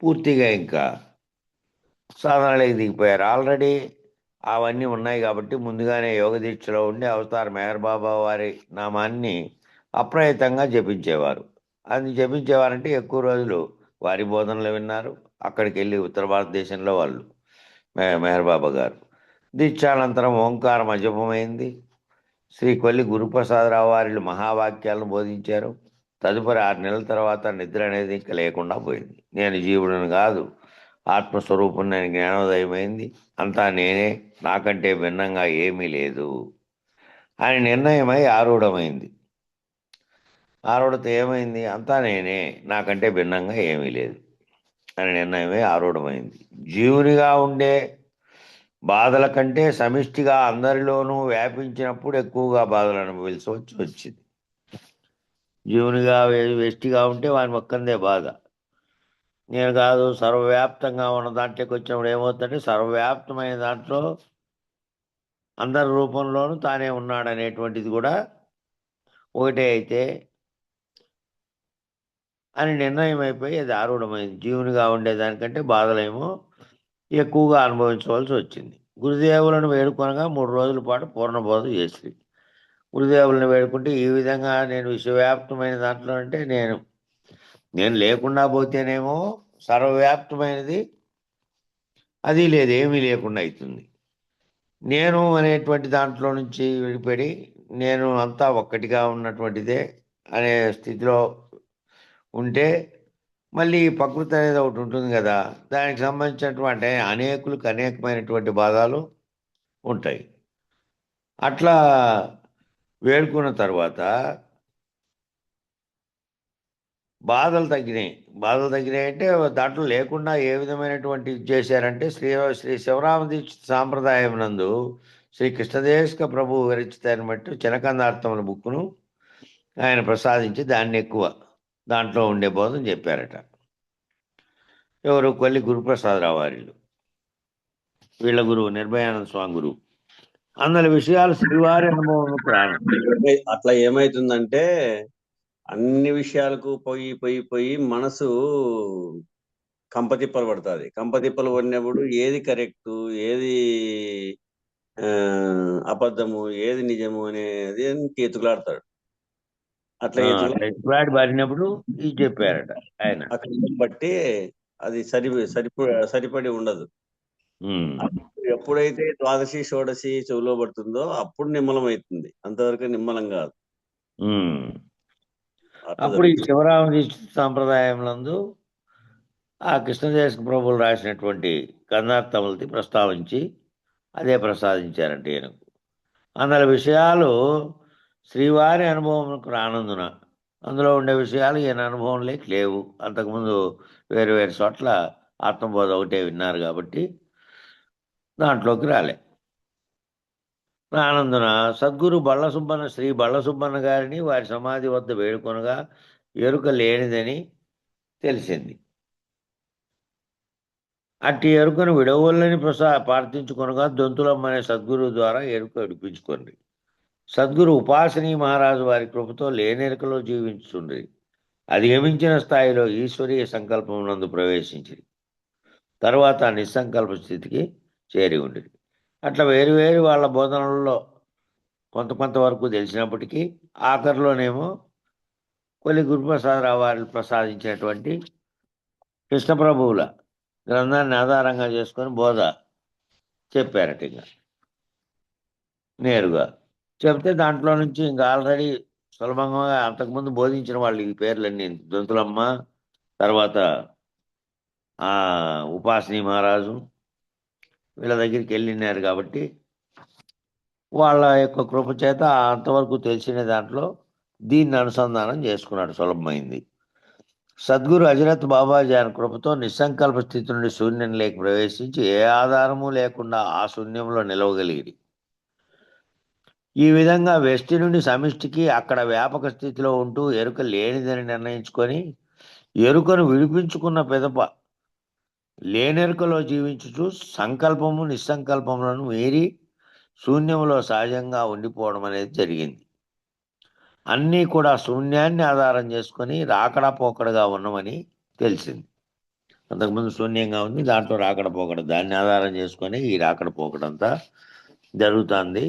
పూర్తిగా ఇంకా సాధనలోకి దిగిపోయారు. ఆల్రెడీ అవన్నీ ఉన్నాయి కాబట్టి ముందుగానే యోగ దీక్షలో ఉండి అవతార్ మెహర్ బాబా వారి నామాన్ని అప్రయత్నంగా జపించేవారు. అది జపించేవారంటే ఎక్కువ రోజులు వారి బోధనలు విన్నారు. అక్కడికి వెళ్ళి ఉత్తర భారతదేశంలో వాళ్ళు మెహర్ బాబా గారు దీక్షానంతరం ఓంకారం అజపమైంది. శ్రీ కొల్లి గురుప్రసాదరావు వారిలు మహావాక్యాలను బోధించారు. తదుపరి 6 నెలల తర్వాత నిద్ర అనేది ఇంకా లేకుండా పోయింది. నేను జీవుడిని కాదు, ఆత్మస్వరూపం, నేను జ్ఞానోదయమైంది, అంతా నేనే, నాకంటే భిన్నంగా ఏమీ లేదు అని నిర్ణయమై ఆరూఢమైంది. ఆరూఢత ఏమైంది? అంతా నేనే, నాకంటే భిన్నంగా ఏమీ లేదు అని నిర్ణయమై ఆరూఢమైంది. జీవునిగా ఉండే బాధల కంటే సమిష్టిగా అందరిలోనూ వ్యాపించినప్పుడు ఎక్కువగా బాధలు అనుభవించవలసి వచ్చింది. జీవునిగా వెష్టిగా ఉంటే వాని ఒక్కందే బాధ. నేను కాదు, సర్వవ్యాప్తంగా ఉన్న దాంట్లోకి వచ్చినప్పుడు ఏమవుతుందంటే సర్వవ్యాప్తమైన దాంట్లో అందరి రూపంలోనూ తానే ఉన్నాడనేటువంటిది కూడా ఒకటే అయితే అని నిర్ణయం అయిపోయి అది ఆరూఢమైంది. జీవునిగా ఉండేదానికంటే బాధలేమో ఎక్కువగా అనుభవించవలసి వచ్చింది. గురుదేవులను వేడుకొనగా 3 రోజుల పాటు పూర్ణబోధ చేసి, గురుదేవులను వేడుకుంటే ఈ విధంగా నేను విశ్వవ్యాప్తమైన దాంట్లో అంటే నేను లేకుండా పోతేనేమో సర్వవ్యాప్తమైనది అది లేదు, ఏమీ లేకుండా అవుతుంది. నేను అనేటువంటి దాంట్లో నుంచి విడిపడి నేను అంతా ఒక్కటిగా ఉన్నటువంటిదే అనే స్థితిలో ఉంటే మళ్ళీ ప్రకృతి అనేది ఒకటి ఉంటుంది కదా, దానికి సంబంధించినటువంటి అనేకులకు అనేకమైనటువంటి బాధలు ఉంటాయి. అట్లా వేడుకున్న తర్వాత బాధలు తగ్గినాయి. బాధలు తగ్గినాయి అంటే దాంట్లో లేకుండా ఏ విధమైనటువంటి ఇది చేశారంటే శ్రీ శివరామ దీక్ష సాంప్రదాయం నందు శ్రీ కృష్ణదేశక ప్రభు విరచితాన్ని బట్టి చినకందార్థముల బుక్కును ఆయన ప్రసాదించి దాన్ని ఎక్కువ దాంట్లో ఉండే బోధన చెప్పారట. ఎవరు కొల్లి గురుప్రసాదరావు వారిలు, వీళ్ళ గురువు నిర్భయానంద స్వామి గురువు. అందులో విషయాలు శ్రీవారి అనుభవంలోకి రాను. అట్లా ఏమైతుందంటే అన్ని విషయాలకు పోయి పోయి పోయి మనసు కంపతిప్పలు పడుతుంది. కంపతిప్పలు పడినప్పుడు ఏది కరెక్ట్, ఏది అబద్ధము, ఏది నిజము అనేది ఎతుకులాడతాడు. అట్లా ఎత్తులాడి బారినప్పుడు ఇది చెప్పారట ఆయన. అక్కడ బట్టి అది సరిపడి ఉండదు. ఎప్పుడైతే ద్వాదశి షోడశి చెవులో పడుతుందో అప్పుడు నిమ్మలం అవుతుంది, అంతవరకు నిమ్మలం కాదు. అప్పుడు ఈ శివరామ సాంప్రదాయంలో ఆ కృష్ణదేశ ప్రభువులు రాసినటువంటి కందార్థములది ప్రస్తావించి అదే ప్రసాదించారంటే ఈయనకు. అందులో విషయాలు శ్రీవారి అనుభవంకు రానందున అందులో ఉండే విషయాలు ఈయన అనుభవంలోకి లేవు. అంతకుముందు వేరు వేరు చోట్ల ఆత్మబోధ ఒకటే విన్నారు కాబట్టి దాంట్లోకి రానందున సద్గురు బళ్ళసుబ్బన్న శ్రీ బళ్ళసుబ్బన్న గారిని వారి సమాధి వద్ద వేడుకొనగా ఎరుక లేనిదని తెలిసింది. అట్టి ఎరుకను విడవలని ప్రార్థించుకొనగా దొంతులమ్మనే సద్గురు ద్వారా ఎరుక విడిపించుకోండి. సద్గురు ఉపాసనీ మహారాజు వారి కృపతో లేనెరుకలో జీవించుండ్రి. అధిగమించిన స్థాయిలో ఈశ్వరీయ సంకల్పం నందు ప్రవేశించింది. తరువాత నిస్సంకల్ప స్థితికి చేరి ఉండేది. అట్లా వేరువేరు వాళ్ళ బోధనలలో కొంతవరకు తెలిసినప్పటికీ ఆఖరిలోనేమో కొల్లి గురుప్రసాదరావు వారిని ప్రసాదించినటువంటి కృష్ణప్రభువుల గ్రంథాన్ని ఆధారంగా చేసుకొని బోధ చెప్పారట. ఇంకా నేరుగా చెప్తే దాంట్లో నుంచి ఇంకా ఆల్రెడీ సులభంగా అంతకుముందు బోధించిన వాళ్ళు ఈ పేర్లన్నీ దొంతులమ్మ, తర్వాత ఉపాసనీ మహారాజు వీళ్ళ దగ్గరికి వెళ్ళినారు కాబట్టి వాళ్ళ యొక్క కృప చేత అంతవరకు తెలిసిన దాంట్లో దీన్ని అనుసంధానం చేసుకున్నాడు, సులభమైంది. సద్గురు హజరత్ బాబాజీ ఆయన కృపతో నిస్సంకల్ప స్థితి నుండి శూన్యంలోకి ప్రవేశించి ఏ ఆధారము లేకుండా ఆ శూన్యంలో నిలవగలిగి ఈ విధంగా వ్యష్టి నుండి సమిష్టికి అక్కడ వ్యాపక స్థితిలో ఉంటూ ఎరుక లేనిదని నిర్ణయించుకొని ఎరుకను విడిపించుకున్న పిదప లేనెరుకలో జీవించుచు సంకల్పము నిస్సంకల్పములను మీరి శూన్యములో సహజంగా ఉండిపోవడం అనేది జరిగింది. అన్నీ కూడా శూన్యాన్ని ఆధారం చేసుకొని రాకడా పోకడగా ఉన్నామని తెలిసింది. అంతకుముందు శూన్యంగా ఉంది, దాంట్లో రాకడ పోకడ, దాన్ని ఆధారం చేసుకొని ఈ రాకడ పోకడంతా జరుగుతుంది.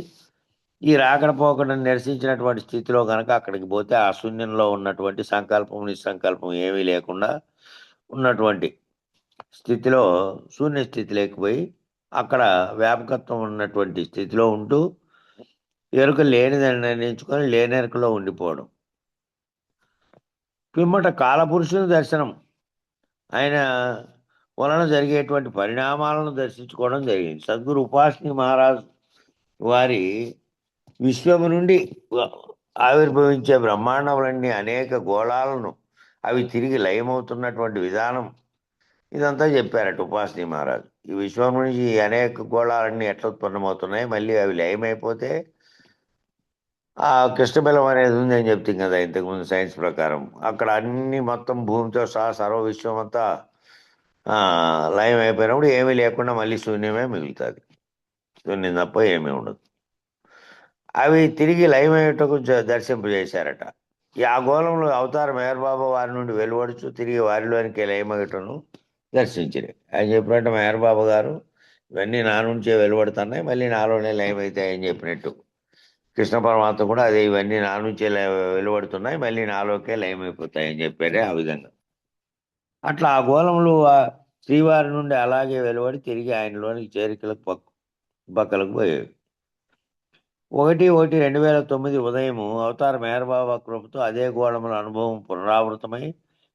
ఈ రాకడ పోకడని నిరసించినటువంటి స్థితిలో కనుక అక్కడికి పోతే ఆ శూన్యంలో ఉన్నటువంటి సంకల్పం నిస్సంకల్పం ఏమీ లేకుండా ఉన్నటువంటి స్థితిలో శూన్య స్థితి లేకపోయి అక్కడ వ్యాపకత్వం ఉన్నటువంటి స్థితిలో ఉంటూ ఎరుక లేనిదని నిర్ణయించుకొని లేనెరుకలో ఉండిపోవడం. పిమ్మట కాలపురుషుని దర్శనం ఆయన వలన జరిగేటువంటి పరిణామాలను దర్శించుకోవడం జరిగింది. సద్గురు ఉపాసనీ మహారాజు వారి విశ్వము నుండి ఆవిర్భవించే బ్రహ్మాండములన్నీ అనేక గోళాలను అవి తిరిగి లయమవుతున్నటువంటి విధానం ఇదంతా చెప్పారట ఉపాసనీ మహారాజు. ఈ విశ్వం నుంచి అనేక గోళాలన్నీ ఎట్లా ఉత్పన్నమవుతున్నాయి, మళ్ళీ అవి లయమైపోతే ఆ కృష్ణబలం అనేది ఉంది అని చెప్తాం కదా ఇంతకుముందు సైన్స్ ప్రకారం. అక్కడ అన్ని మొత్తం భూమితో సహా సర్వ విశ్వం అంతా లయం అయిపోయినప్పుడు ఏమీ లేకుండా మళ్ళీ శూన్యమే మిగులుతుంది. శూన్యం తప్ప ఏమీ ఉండదు. అవి తిరిగి లయమయ్యేటకు దర్శింపజేశారట. ఈ ఆ గోళంలో అవతార మేహర్బాబా వారి నుండి వెలువడుచు తిరిగి వారిలోనికి లయమయ్యటను దర్శించారు. ఆయన చెప్పినట్టు మేహర్బాబా గారు ఇవన్నీ నా నుంచే వెలువడుతున్నాయి, మళ్ళీ నాలోనే లయమవుతాయని చెప్పినట్టు కృష్ణ పరమాత్మ కూడా అదే, ఇవన్నీ నా నుంచే వెలువడుతున్నాయి, మళ్ళీ నాలోకే లయమైపోతాయని చెప్పారే. ఆ విధంగా అట్లా ఆ గోళములు శ్రీవారి నుండి అలాగే వెలువడి తిరిగి ఆయనలోనికి చేరికలకు పక్కలకు పోయేవి. 1/1/2009 ఉదయం అవతార మేహర్బాబా కృపతో అదే గోళముల అనుభవం పునరావృతమై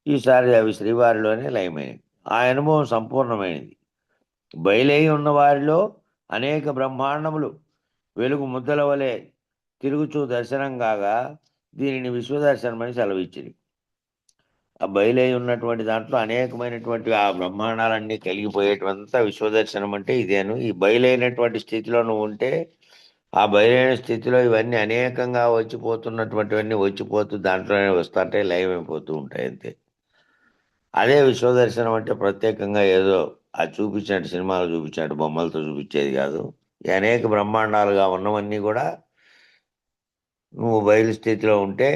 ఈసారి అవి శ్రీవారిలోనే లయమైనవి. ఆ అనుభవం సంపూర్ణమైనది. బయలై ఉన్న వారిలో అనేక బ్రహ్మాండములు వెలుగు ముద్దల వలె తిరుగుచూ దర్శనం కాగా దీనిని విశ్వదర్శనమని సెలవిచ్చింది. ఆ బయలై ఉన్నటువంటి దాంట్లో అనేకమైనటువంటి ఆ బ్రహ్మాండాలన్నీ కలిగిపోయేటువంతా విశ్వదర్శనం అంటే ఇదేను. ఈ బయలైనటువంటి స్థితిలో నువ్వు ఉంటే ఆ బయలైన స్థితిలో ఇవన్నీ అనేకంగా వచ్చిపోతున్నటువంటివన్నీ వచ్చిపోతూ దాంట్లోనే వస్తుంటే లైవ్ అయిపోతూ ఉంటాయి అంతే. అదే విశ్వదర్శనం అంటే ప్రత్యేకంగా ఏదో అది చూపించినట్టు సినిమాలు చూపించినట్టు బొమ్మలతో చూపించేది కాదు. ఈ అనేక బ్రహ్మాండాలుగా ఉన్నవన్నీ కూడా నువ్వు బయలు స్థితిలో ఉంటే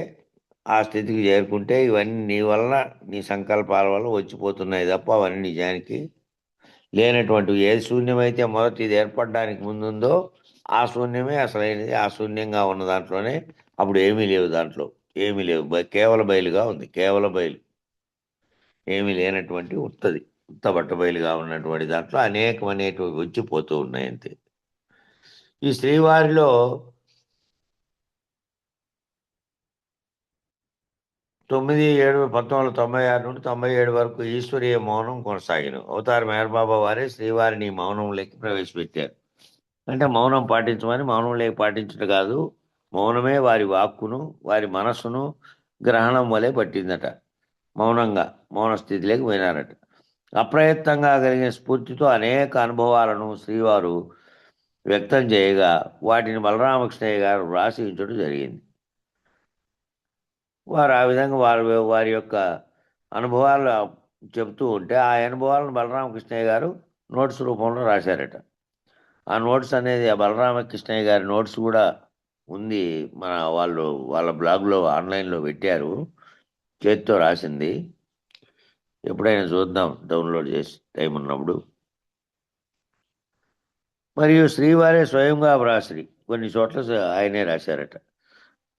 ఆ స్థితికి చేరుకుంటే ఇవన్నీ నీ వలన నీ సంకల్పాల వల్ల వచ్చిపోతున్నాయి తప్ప అవన్నీ నిజానికి లేనటువంటివి. ఏది శూన్యమైతే మొదట ఇది ఏర్పడడానికి ముందుందో ఆ శూన్యమే అసలైనది. ఆ శూన్యంగా ఉన్న దాంట్లోనే అప్పుడు ఏమీ లేవు, దాంట్లో ఏమీ లేవు, కేవల బయలుగా ఉంది. కేవల బయలు, ఏమీ లేనటువంటి ఉత్తది, ఉత్తబట్ట బయలుగా ఉన్నటువంటి దాంట్లో అనేకమైనటువంటి వచ్చిపోతూ ఉన్నాయి అంతే. ఈ శ్రీవారిలో 9/7/1996 నుండి 97 వరకు ఈశ్వరీయ మౌనం కొనసాగిన అవతార మేరబాబా వారే శ్రీవారిని మౌనంలోకి ప్రవేశపెట్టారు. అంటే మౌనం పాటించమని, మౌనంలోకి పాటించడం కాదు, మౌనమే వారి వాక్కును వారి మనస్సును గ్రహణం వలె పట్టిందట. మౌనంగా మౌన స్థితిలోకి పోయినారట. అప్రయత్నంగా కలిగిన స్ఫూర్తితో అనేక అనుభవాలను శ్రీవారు వ్యక్తం చేయగా వాటిని బలరామకృష్ణయ్య గారు వ్రాసి ఉంచడం జరిగింది. వారు ఆ విధంగా వారి యొక్క అనుభవాలు చెబుతూ ఉంటే ఆ అనుభవాలను బలరామకృష్ణయ్య గారు నోట్స్ రూపంలో రాశారట. ఆ నోట్స్ అనేది ఆ బలరామకృష్ణయ్య గారి నోట్స్ కూడా ఉంది, వాళ్ళ బ్లాగ్లో ఆన్లైన్లో పెట్టారు, చేతితో రాసింది. ఎప్పుడైనా చూద్దాం డౌన్లోడ్ చేసి టైం ఉన్నప్పుడు. మరియు శ్రీవారే స్వయంగా వ్రాసిరి కొన్ని చోట్ల ఆయనే రాశారట.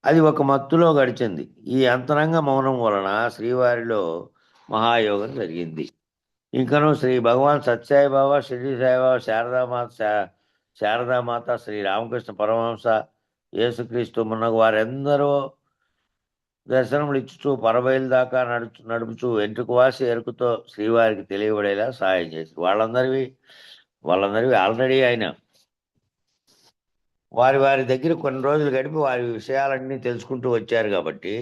అది ఒక మత్తులో గడిచింది. ఈ అంతరంగ మౌనం వలన శ్రీవారిలో మహాయోగం జరిగింది. ఇంకను శ్రీ భగవాన్ సత్యసాయిబాబా, షిరిడి సాయిబాబా, శారదామాత, శ్రీ రామకృష్ణ పరమహంస, యేసుక్రీస్తు మున్నగు వారెందరో దర్శనములు ఇచ్చుచూ పరబయలు దాకా నడుపుచూ వెంట్రుకు వాసి ఎరుకుతో శ్రీవారికి తెలియబడేలా సహాయం చేసి వాళ్ళందరివి ఆల్రెడీ ఆయన వారి దగ్గర కొన్ని రోజులు గడిపి వారి విషయాలన్నీ తెలుసుకుంటూ వచ్చారు కాబట్టి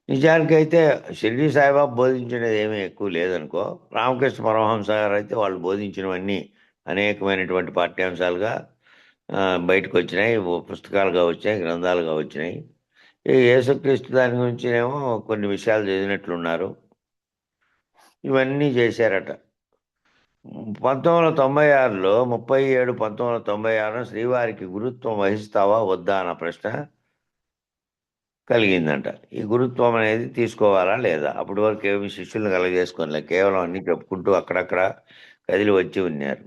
నిజానికైతే షిరిడి సాయిబాబా బోధించినది ఏమీ ఎక్కువ లేదనుకో. రామకృష్ణ పరమహంస గారు అయితే వాళ్ళు బోధించినవన్నీ అనేకమైనటువంటి పాఠ్యాంశాలుగా బయటకు వచ్చినాయి, పుస్తకాలుగా వచ్చాయి, గ్రంథాలుగా వచ్చినాయి. ఈ యేసుక్రీస్తు దాని గురించినేమో కొన్ని విషయాలు చదివినట్లున్నారు. ఇవన్నీ చేశారట. 1996లో 37/1996 శ్రీవారికి గురుత్వం వహిస్తావా వద్దా అన్న ప్రశ్న కలిగిందంట. ఈ గురుత్వం అనేది తీసుకోవాలా లేదా? అప్పటి వరకు ఏమి శిష్యులను కలగజేసుకోలే, కేవలం అన్ని చెప్పుకుంటూ అక్కడక్కడ కదిలి వచ్చి ఉన్నారు.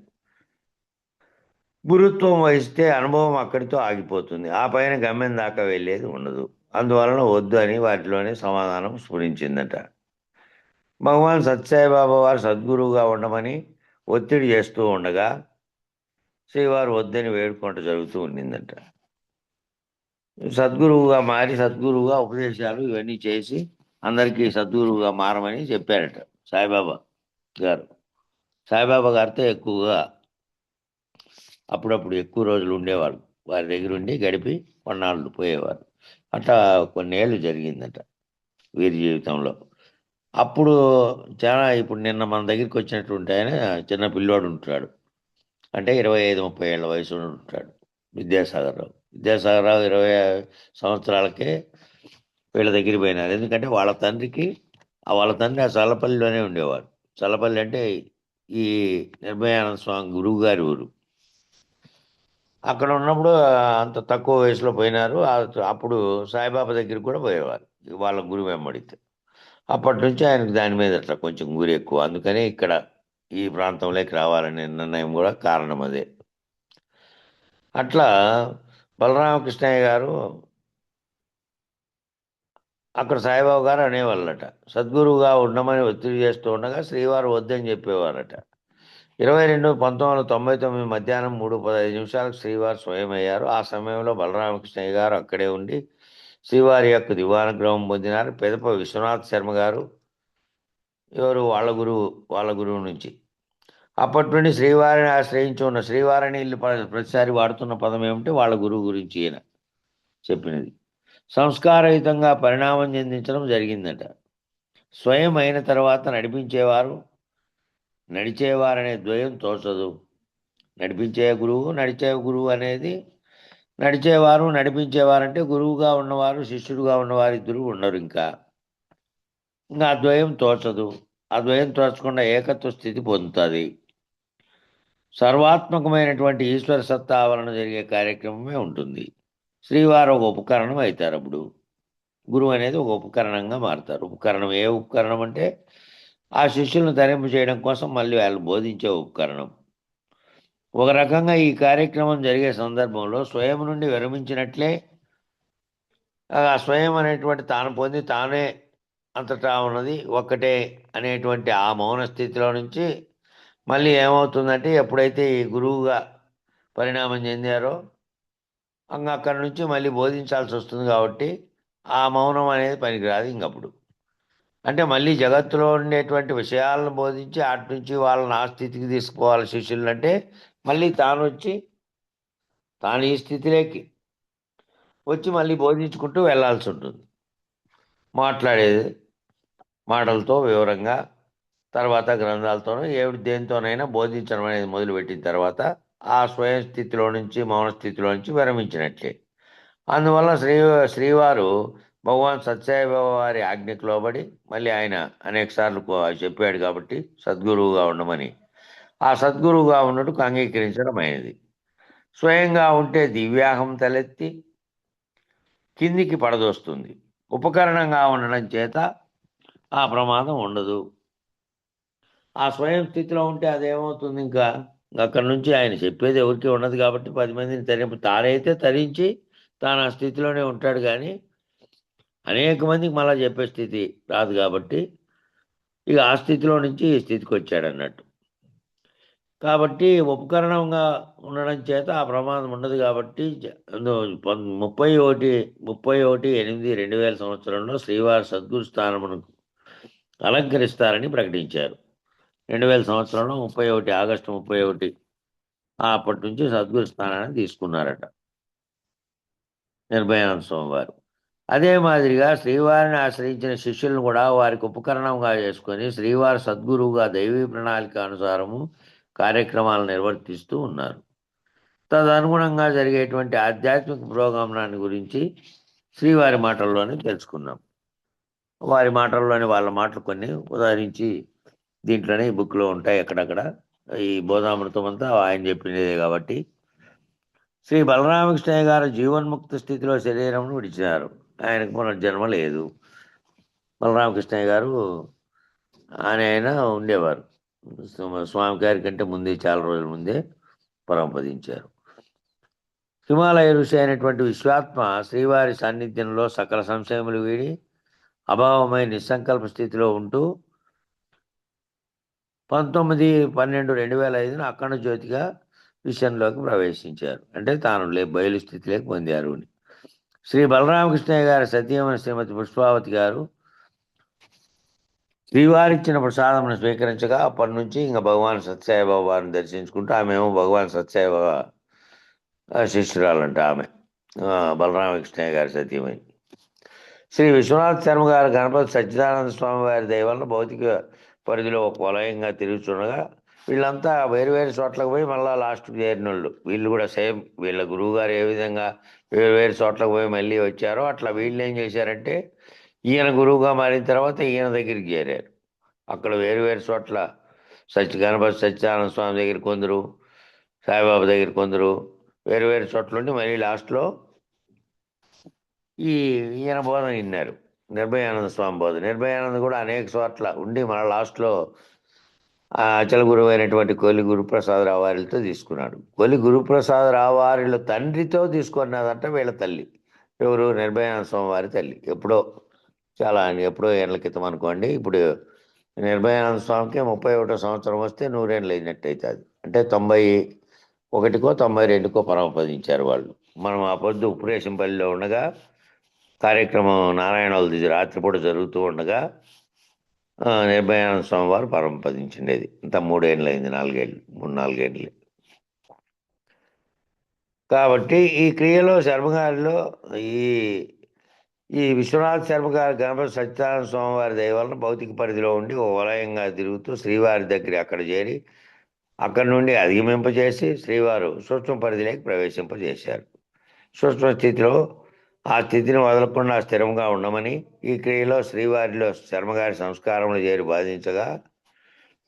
గురుత్వం వహిస్తే అనుభవం అక్కడితో ఆగిపోతుంది, ఆ పైన గమ్యం దాకా వెళ్ళేది ఉండదు. అందువలన వద్దు అని వాటిలోనే సమాధానం స్ఫురించిందట. భగవాన్ సత్యసాయిబాబా వారు సద్గురువుగా ఉండమని ఒత్తిడి చేస్తూ ఉండగా శ్రీవారు వద్దని వేడుకుంటూ జరుగుతూ ఉండిందట. సద్గురువుగా మారి సద్గురువుగా ఉపదేశాలు ఇవన్నీ చేసి అందరికీ సద్గురువుగా మారమని చెప్పారట సాయిబాబా గారు. సాయిబాబా గారితో ఎక్కువగా అప్పుడప్పుడు ఎక్కువ రోజులు ఉండేవాళ్ళు, వారి దగ్గర ఉండి గడిపి కొన్నాళ్ళు పోయేవారు. అట్లా కొన్నేళ్ళు జరిగిందట వీరి జీవితంలో. అప్పుడు ఇప్పుడు నిన్న మన దగ్గరికి వచ్చినటువంటి ఆయన చిన్న పిల్లోడు ఉంటాడు, అంటే 25-30 ఏళ్ళ వయసు ఉంటాడు, విద్యాసాగర్రావు. 20 సంవత్సరాలకే వీళ్ళ దగ్గర పోయినారు. ఎందుకంటే వాళ్ళ తండ్రి ఆ చల్లపల్లిలోనే ఉండేవారు. చల్లపల్లి అంటే ఈ నిర్భయానంద స్వామి గురువు గారి ఊరు. అక్కడ ఉన్నప్పుడు అంత తక్కువ వయసులో పోయినారు. అప్పుడు సాయిబాబా దగ్గరికి కూడా పోయేవారు వాళ్ళ గురువు వెంబడితే. అప్పటి నుంచి ఆయనకు దాని మీద అట్లా కొంచెం గురి ఎక్కువ. అందుకనే ఇక్కడ ఈ ప్రాంతంలోకి రావాలనే నిర్ణయం కూడా కారణం అదే. అట్లా బలరామకృష్ణయ్య గారు అక్కడ సాయిబాబా గారు అనేవాళ్ళట, సద్గురువుగా ఉండమని ఒత్తిడి చేస్తూ ఉండగా శ్రీవారు వద్దని చెప్పేవారట. 22/1999 మధ్యాహ్నం 3:15 శ్రీవారు స్వయమయ్యారు. ఆ సమయంలో బలరామకృష్ణయ్య గారు అక్కడే ఉండి శ్రీవారి యొక్క దివానుగ్రహం పొందినారు. పెదప విశ్వనాథ్ శర్మ గారు ఎవరు వాళ్ళ గురువు నుంచి. అప్పటి నుండి శ్రీవారిని ఆశ్రయించి ఉన్న శ్రీవారిని ఇల్లు ప్రతిసారి వాడుతున్న పదం ఏమిటి, వాళ్ళ గురువు గురించి ఈయన చెప్పినది. సంస్కారయుతంగా పరిణామం చెందించడం జరిగిందట. స్వయం అయిన తర్వాత నడిచేవారనే ద్వయం తోచదు. నడిపించే గురువు అనేది నడిచేవారు, నడిపించేవారంటే గురువుగా ఉన్నవారు శిష్యుడుగా ఉన్నవారు ఇద్దరు ఉండరు. ఇంకా ఆ ద్వయం తోచదు. అద్వయం తోచకుండా ఏకత్వ స్థితి పొందుతుంది. సర్వాత్మకమైనటువంటి ఈశ్వర సత్తా వలన జరిగే కార్యక్రమమే ఉంటుంది. శ్రీవారు ఒక ఉపకరణం అవుతారు. అప్పుడు గురువు అనేది ఒక ఉపకరణంగా మారుతారు. ఉపకరణం ఏ ఉపకరణం అంటే ఆ శిష్యులను ధరింపు చేయడం కోసం మళ్ళీ వాళ్ళు బోధించే ఉపకరణం. ఒక రకంగా ఈ కార్యక్రమం జరిగే సందర్భంలో స్వయం నుండి విరమించినట్లే ఆ స్వయం అనేటువంటి తాను పొంది తానే అంతటా ఉన్నది ఒక్కటే అనేటువంటి ఆ మౌన స్థితిలో నుంచి మళ్ళీ ఏమవుతుందంటే ఎప్పుడైతే ఈ గురువుగా పరిణామం చెందారో అక్కడి నుంచి మళ్ళీ బోధించాల్సి వస్తుంది. కాబట్టి ఆ మౌనం అనేది పనికిరాదు ఇంకప్పుడు. అంటే మళ్ళీ జగత్తులో ఉండేటువంటి విషయాలను బోధించి అటు నుంచి వాళ్ళని ఆ స్థితికి తీసుకుపోవాలి శిష్యులు. అంటే మళ్ళీ తాను వచ్చి తాను ఈ స్థితిలోకి వచ్చి మళ్ళీ బోధించుకుంటూ వెళ్ళాల్సి ఉంటుంది. మాట్లాడేది మాటలతో వివరంగా, తర్వాత గ్రంథాలతోనూ దేనితోనైనా బోధించడం అనేది మొదలుపెట్టిన తర్వాత ఆ స్వయం స్థితిలో నుంచి మౌన స్థితిలో నుంచి విరమించినట్లే. అందువల్ల శ్రీవారు భగవాన్ సత్యసాయిబాబా వారి ఆజ్ఞకు లోబడి మళ్ళీ ఆయన అనేక సార్లు చెప్పాడు కాబట్టి సద్గురువుగా ఉండమని ఆ సద్గురువుగా ఉన్నట్టుకు అంగీకరించడం అయినది. స్వయంగా ఉంటే దివ్యాహం తలెత్తి కిందికి పడదోస్తుంది. ఉపకరణంగా ఉండడం చేత ఆ ప్రమాదం ఉండదు. ఆ స్వయం స్థితిలో ఉంటే అదేమవుతుంది, ఇంకా అక్కడి నుంచి ఆయన చెప్పేది ఎవరికి ఉండదు కాబట్టి 10 మందిని తానైతే తరించి తాను ఆ స్థితిలోనే ఉంటాడు. కానీ అనేక మందికి మళ్ళా చెప్పే స్థితి రాదు కాబట్టి ఇక ఆ స్థితిలో నుంచి ఈ స్థితికి వచ్చాడు అన్నట్టు. కాబట్టి ఉపకరణంగా ఉండడం చేత ఆ ప్రమాదం ఉండదు. కాబట్టి 31/8/2000 సంవత్సరంలో శ్రీవారి సద్గురు స్థానమును అలంకరిస్తారని ప్రకటించారు. 2000 సంవత్సరంలో 31 ఆగస్టు 31 అప్పటి నుంచి సద్గురు స్థానాన్ని తీసుకున్నారట నిర్భయానంద స్వామి వారు. అదే మాదిరిగా శ్రీవారిని ఆశ్రయించిన శిష్యులను కూడా వారికి ఉపకరణంగా చేసుకొని శ్రీవారి సద్గురువుగా దైవీ ప్రణాళిక అనుసారము కార్యక్రమాలను నిర్వర్తిస్తూ ఉన్నారు. తదనుగుణంగా జరిగేటువంటి ఆధ్యాత్మిక పురోగమనాన్ని గురించి శ్రీవారి మాటల్లోనే తెలుసుకుందాం. వారి మాటల్లోని వాళ్ళ మాటలు కొన్ని ఉదాహరించి దీంట్లోనే ఈ బుక్లో ఉంటాయి. ఎక్కడక్కడ ఈ బోధామృతం అంతా ఆయన చెప్పినదే కాబట్టి. శ్రీ బలరామకృష్ణయ్య గారు జీవన్ముక్త స్థితిలో శరీరంను విడిచారు. ఆయనకు పునర్జన్మ లేదు. బలరామకృష్ణయ్య గారు ఆయన ఉండేవారు. స్వామి గారి కంటే ముందే, చాలా రోజుల ముందే పరమపదించారు. హిమాలయ ఋషి అయినటువంటి విశ్వాత్మ శ్రీవారి సాన్నిధ్యంలో సకల సంశయములు వీడి అభావమై నిస్సంకల్ప స్థితిలో ఉంటూ 19/12/2005 అఖండ జ్యోతిగా విషయంలోకి ప్రవేశించారు. అంటే తాను బయలు స్థితిలోకి పొందారు. శ్రీ బలరామకృష్ణయ్య గారి సతీమణి శ్రీమతి పుష్పావతి గారు శ్రీవారిచ్చిన ప్రసాదమును స్వీకరించగా అప్పటి నుంచి ఇంకా భగవాన్ సత్యసాయిబాబా వారిని దర్శించుకుంటూ ఆమెమో భగవాన్ సత్యసాయిబాబా శిష్యురాలంట. ఆమె బలరామకృష్ణయ్య గారి సతీమణి. శ్రీ విశ్వనాథ్ శర్మ గారు గణపతి సచ్చిదానంద స్వామి వారి దయవల్ల భౌతిక పరిధిలో ఒక వలయంగా తిరుగుతుండగా వీళ్ళంతా వేరు చోట్లకు పోయి మళ్ళీ లాస్ట్కి చేరినోళ్ళు. వీళ్ళు కూడా సేమ్ వీళ్ళ గురువు గారు ఏ విధంగా వేరు చోట్లకు పోయి మళ్ళీ వచ్చారో అట్లా వీళ్ళు ఏం చేశారంటే ఈయన గురువుగా మారిన తర్వాత ఈయన దగ్గరికి చేరారు. అక్కడ వేరు చోట్ల గణపతి సచ్చిదానంద స్వామి దగ్గర కొందరు, సాయిబాబా దగ్గర కొందరు వేరు చోట్ల ఉండి మళ్ళీ లాస్ట్లో ఈయన బోధన విన్నారు. నిర్భయానంద స్వామి బోధన. నిర్భయానంద కూడా అనేక చోట్ల ఉండి మన లాస్ట్లో అచల గురువు అయినటువంటి కొలి గురుప్రసాదరావు వారితో తీసుకున్నాడు. కొలి గురుప్రసాదరావు వారిల తండ్రితో తీసుకున్నదంట వీళ్ళ తల్లి. ఎవరు? నిర్భయానంద స్వామి వారి తల్లి. ఎప్పుడో ఎప్పుడో ఏళ్ళ క్రితం అనుకోండి. ఇప్పుడు నిర్భయానంద స్వామికి 31వ సంవత్సరం వస్తే 100 ఏళ్ళు అయినట్టు అవుతుంది. అంటే 91కో 92కో పరమపదించారు వాళ్ళు. మనం ఆ పొద్దు ఉప్పురేశంపల్లిలో ఉండగా కార్యక్రమం నారాయణది రాత్రిపూట జరుగుతూ ఉండగా నిర్భయానంద స్వామి వారు పరమపదించిండేది. ఇంత 3 ఏళ్ళు అయింది, 4 ఏళ్ళు. కాబట్టి ఈ క్రియలో శర్మగారిలో ఈ విశ్వనాథ్ శర్మ గారి గణపతి సత్యనారాయణ స్వామి వారి దయ వలన భౌతిక పరిధిలో ఉండి ఓ వలయంగా తిరుగుతూ శ్రీవారి దగ్గర అక్కడ చేరి అక్కడి నుండి అధిగమింపజేసి శ్రీవారు సూక్ష్మ పరిధిలోకి ప్రవేశింపజేశారు. సూక్ష్మ స్థితిలో ఆ స్థితిని వదలకుండా స్థిరంగా ఉండమని, ఈ క్రియలో శ్రీవారిలో శర్మగారి సంస్కారములు చేరి బాధించగా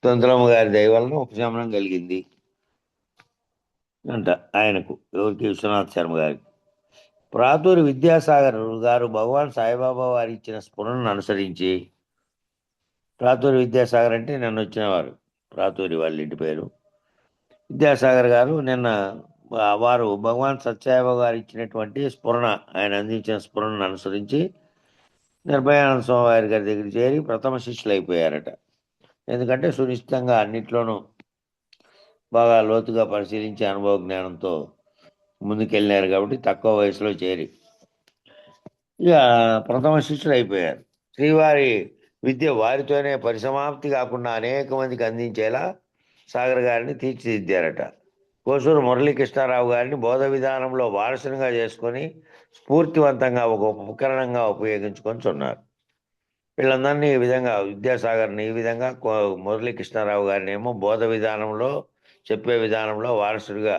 తొంతులమ్మ గారి దయ వలన ఉపశమనం కలిగింది అంట ఆయనకు. ఎవరికి? విశ్వనాథ్ శర్మ గారికి. ప్రాతూరి విద్యాసాగర్ గారు భగవాన్ సాయిబాబా వారి ఇచ్చిన స్ఫురణను అనుసరించి, ప్రాతూరి విద్యాసాగర్ అంటే నిన్న వచ్చినవారు, ప్రాతూరి వాళ్ళ ఇంటి పేరు. విద్యాసాగర్ గారు నిన్న వారు భగవాన్ సత్యసాయిబాబా గారు ఇచ్చినటువంటి స్ఫురణ, ఆయన అందించిన స్ఫురణను అనుసరించి నిర్భయానంద స్వామి వారి గారి దగ్గర చేరి ప్రథమ శిష్యులు అయిపోయారట. ఎందుకంటే సునిశ్చితంగా అన్నిట్లోనూ బాగా లోతుగా పరిశీలించి అనుభవ జ్ఞానంతో ముందుకెళ్ళినారు కాబట్టి తక్కువ వయసులో చేరి ఇక ప్రథమ శిష్యులు అయిపోయారు. శ్రీవారి విద్య వారితోనే పరిసమాప్తి కాకుండా అనేక మందికి అందించేలా సాగర్ గారిని తీర్చిదిద్దారట. కోసూరు మురళీకృష్ణారావు గారిని బోధ విధానంలో వారసునిగా చేసుకొని స్ఫూర్తివంతంగా ఒక ఉపకరణంగా ఉపయోగించుకొని ఉన్నారు. వీళ్ళందరినీ ఈ విధంగా, విద్యాసాగర్ని ఈ విధంగా, మురళీకృష్ణారావు గారిని ఏమో బోధ విధానంలో, చెప్పే విధానంలో వారసుడిగా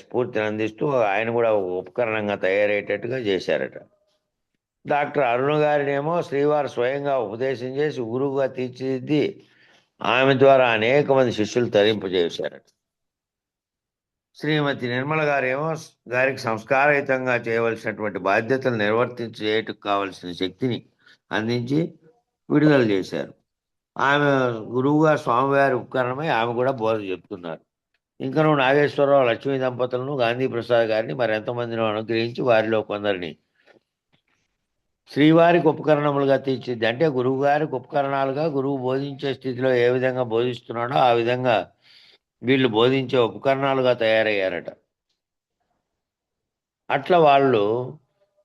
స్ఫూర్తిని అందిస్తూ ఆయన కూడా ఒక ఉపకరణంగా తయారయ్యేటట్టుగా చేశారట. డాక్టర్ అరుణ గారినేమో శ్రీవారు స్వయంగా ఉపదేశం చేసి గురువుగా తీర్చిదిద్ది ఆమె ద్వారా అనేక మంది శిష్యులు తరింపజేశారట. శ్రీమతి నిర్మల గారేమో గారికి సంస్కారయుతంగా చేయవలసినటువంటి బాధ్యతలు నిర్వర్తించేటకు కావలసిన శక్తిని అందించి విడుదల చేశారు. ఆమె గురువుగా స్వామివారి ఉపకరణమై ఆమె కూడా బోధ చెప్తున్నారు. ఇంకనూ నాగేశ్వరరావు లక్ష్మీ దంపతులను, గాంధీ ప్రసాద్ గారిని మరెంతమందినో అనుగ్రహించి వారిలో కొందరిని శ్రీవారికి ఉపకరణములుగా తీర్చిది. అంటే గురువు గారికి ఉపకరణాలుగా, గురువు బోధించే స్థితిలో ఏ విధంగా బోధిస్తున్నాడో ఆ విధంగా వీళ్ళు బోధించే ఉపకరణాలుగా తయారయ్యారట. అట్లా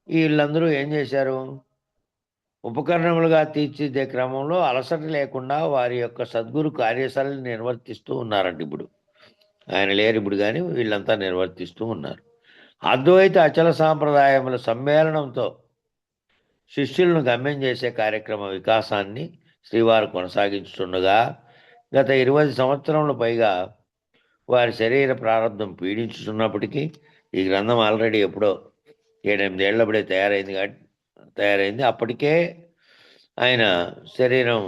వీళ్ళందరూ ఏం చేశారు? ఉపకరణములుగా తీర్చిదే క్రమంలో అలసట లేకుండా వారి యొక్క సద్గురు కార్యశాలను నిర్వర్తిస్తూ ఉన్నారంట. ఇప్పుడు ఆయన లేరు ఇప్పుడు, కానీ వీళ్ళంతా నిర్వర్తిస్తూ ఉన్నారు. అద్వైత అచల సాంప్రదాయముల సమ్మేళనంతో శిష్యులను గమ్యం చేసే కార్యక్రమ వికాసాన్ని శ్రీవారు కొనసాగించుతుండగా గత 20 సంవత్సరముల పైగా వారి శరీర ప్రారంభం పీడించుతున్నప్పటికీ, ఈ గ్రంథం ఆల్రెడీ ఎప్పుడో 7-8 ఏళ్ళప్పుడే తయారైంది. అప్పటికే ఆయన శరీరం